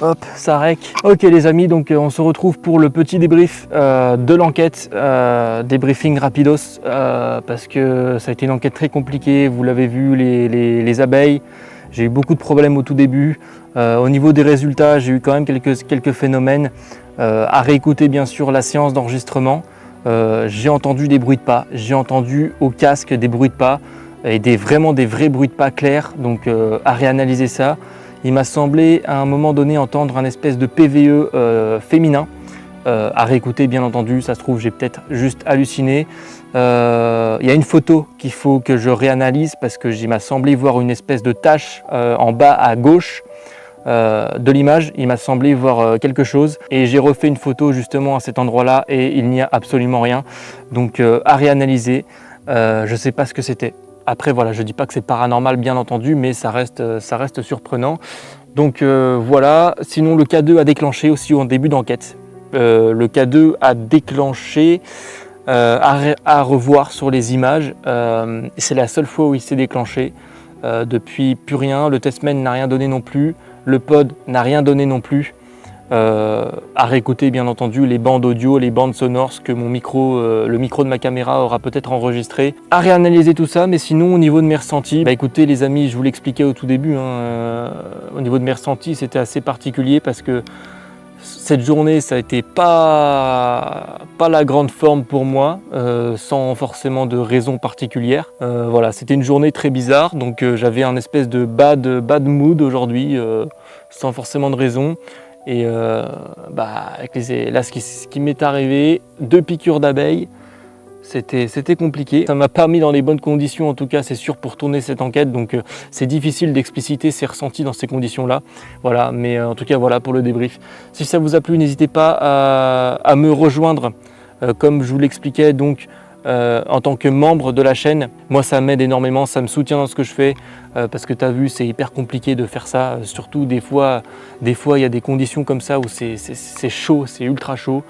Hop, ça rec. Ok les amis, donc on se retrouve pour le petit débrief de l'enquête, débriefing rapidos, parce que ça a été une enquête très compliquée, vous l'avez vu, les abeilles, j'ai eu beaucoup de problèmes au tout début. Au niveau des résultats, j'ai eu quand même quelques phénomènes. À réécouter bien sûr la séance d'enregistrement, j'ai entendu des bruits de pas, j'ai entendu au casque des bruits de pas, et vraiment des vrais bruits de pas clairs, donc à réanalyser ça. Il m'a semblé à un moment donné entendre un espèce de PVE féminin, à réécouter bien entendu, ça se trouve j'ai peut-être juste halluciné. Il y a une photo qu'il faut que je réanalyse parce que il m'a semblé voir une espèce de tache en bas à gauche de l'image, il m'a semblé voir quelque chose et j'ai refait une photo justement à cet endroit-là et il n'y a absolument rien. Donc à réanalyser, je ne sais pas ce que c'était. Après voilà, je ne dis pas que c'est paranormal bien entendu, mais ça reste surprenant. Donc voilà, sinon le K2 a déclenché aussi en début d'enquête. Le K2 a déclenché à revoir sur les images. C'est la seule fois où il s'est déclenché. Depuis plus rien, le testman n'a rien donné non plus, le pod n'a rien donné non plus. À réécouter bien entendu les bandes audio, les bandes sonores, ce que le micro de ma caméra aura peut-être enregistré. À réanalyser tout ça, mais sinon au niveau de mes ressentis, écoutez les amis, je vous l'expliquais au tout début, au niveau de mes ressentis c'était assez particulier parce que cette journée ça a été pas la grande forme pour moi, sans forcément de raison particulière. Voilà, c'était une journée très bizarre, donc j'avais un espèce de bad mood aujourd'hui, sans forcément de raison. Et avec ce qui m'est arrivé, 2 piqûres d'abeilles, c'était compliqué. Ça m'a pas mis dans les bonnes conditions, en tout cas c'est sûr, pour tourner cette enquête, donc c'est difficile d'expliciter ses ressentis dans ces conditions-là. Voilà, mais en tout cas voilà pour le débrief. Si ça vous a plu, n'hésitez pas à me rejoindre, comme je vous l'expliquais, donc en tant que membre de la chaîne. Moi ça m'aide énormément, ça me soutient dans ce que je fais, parce que tu as vu c'est hyper compliqué de faire ça, surtout des fois il y a des conditions comme ça où c'est chaud, c'est ultra chaud,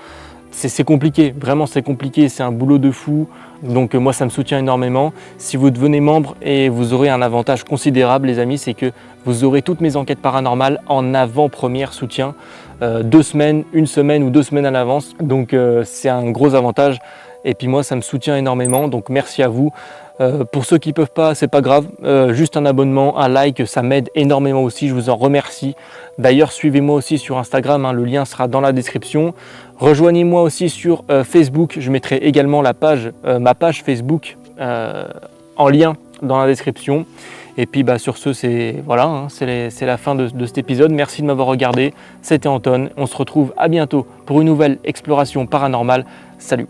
c'est compliqué, vraiment c'est compliqué, c'est un boulot de fou, donc moi ça me soutient énormément. Si vous devenez membre, et vous aurez un avantage considérable les amis, c'est que vous aurez toutes mes enquêtes paranormales en avant-première soutien, 2 semaines, 1 semaine ou 2 semaines à l'avance, donc c'est un gros avantage. Et puis moi ça me soutient énormément, donc merci à vous. Pour ceux qui ne peuvent pas, c'est pas grave, juste un abonnement, un like, ça m'aide énormément aussi, je vous en remercie. D'ailleurs suivez-moi aussi sur Instagram, le lien sera dans la description. Rejoignez-moi aussi sur Facebook, je mettrai également ma page Facebook en lien dans la description. Et puis sur ce, c'est la fin de cet épisode. Merci de m'avoir regardé, c'était Anton, on se retrouve à bientôt pour une nouvelle exploration paranormale. Salut!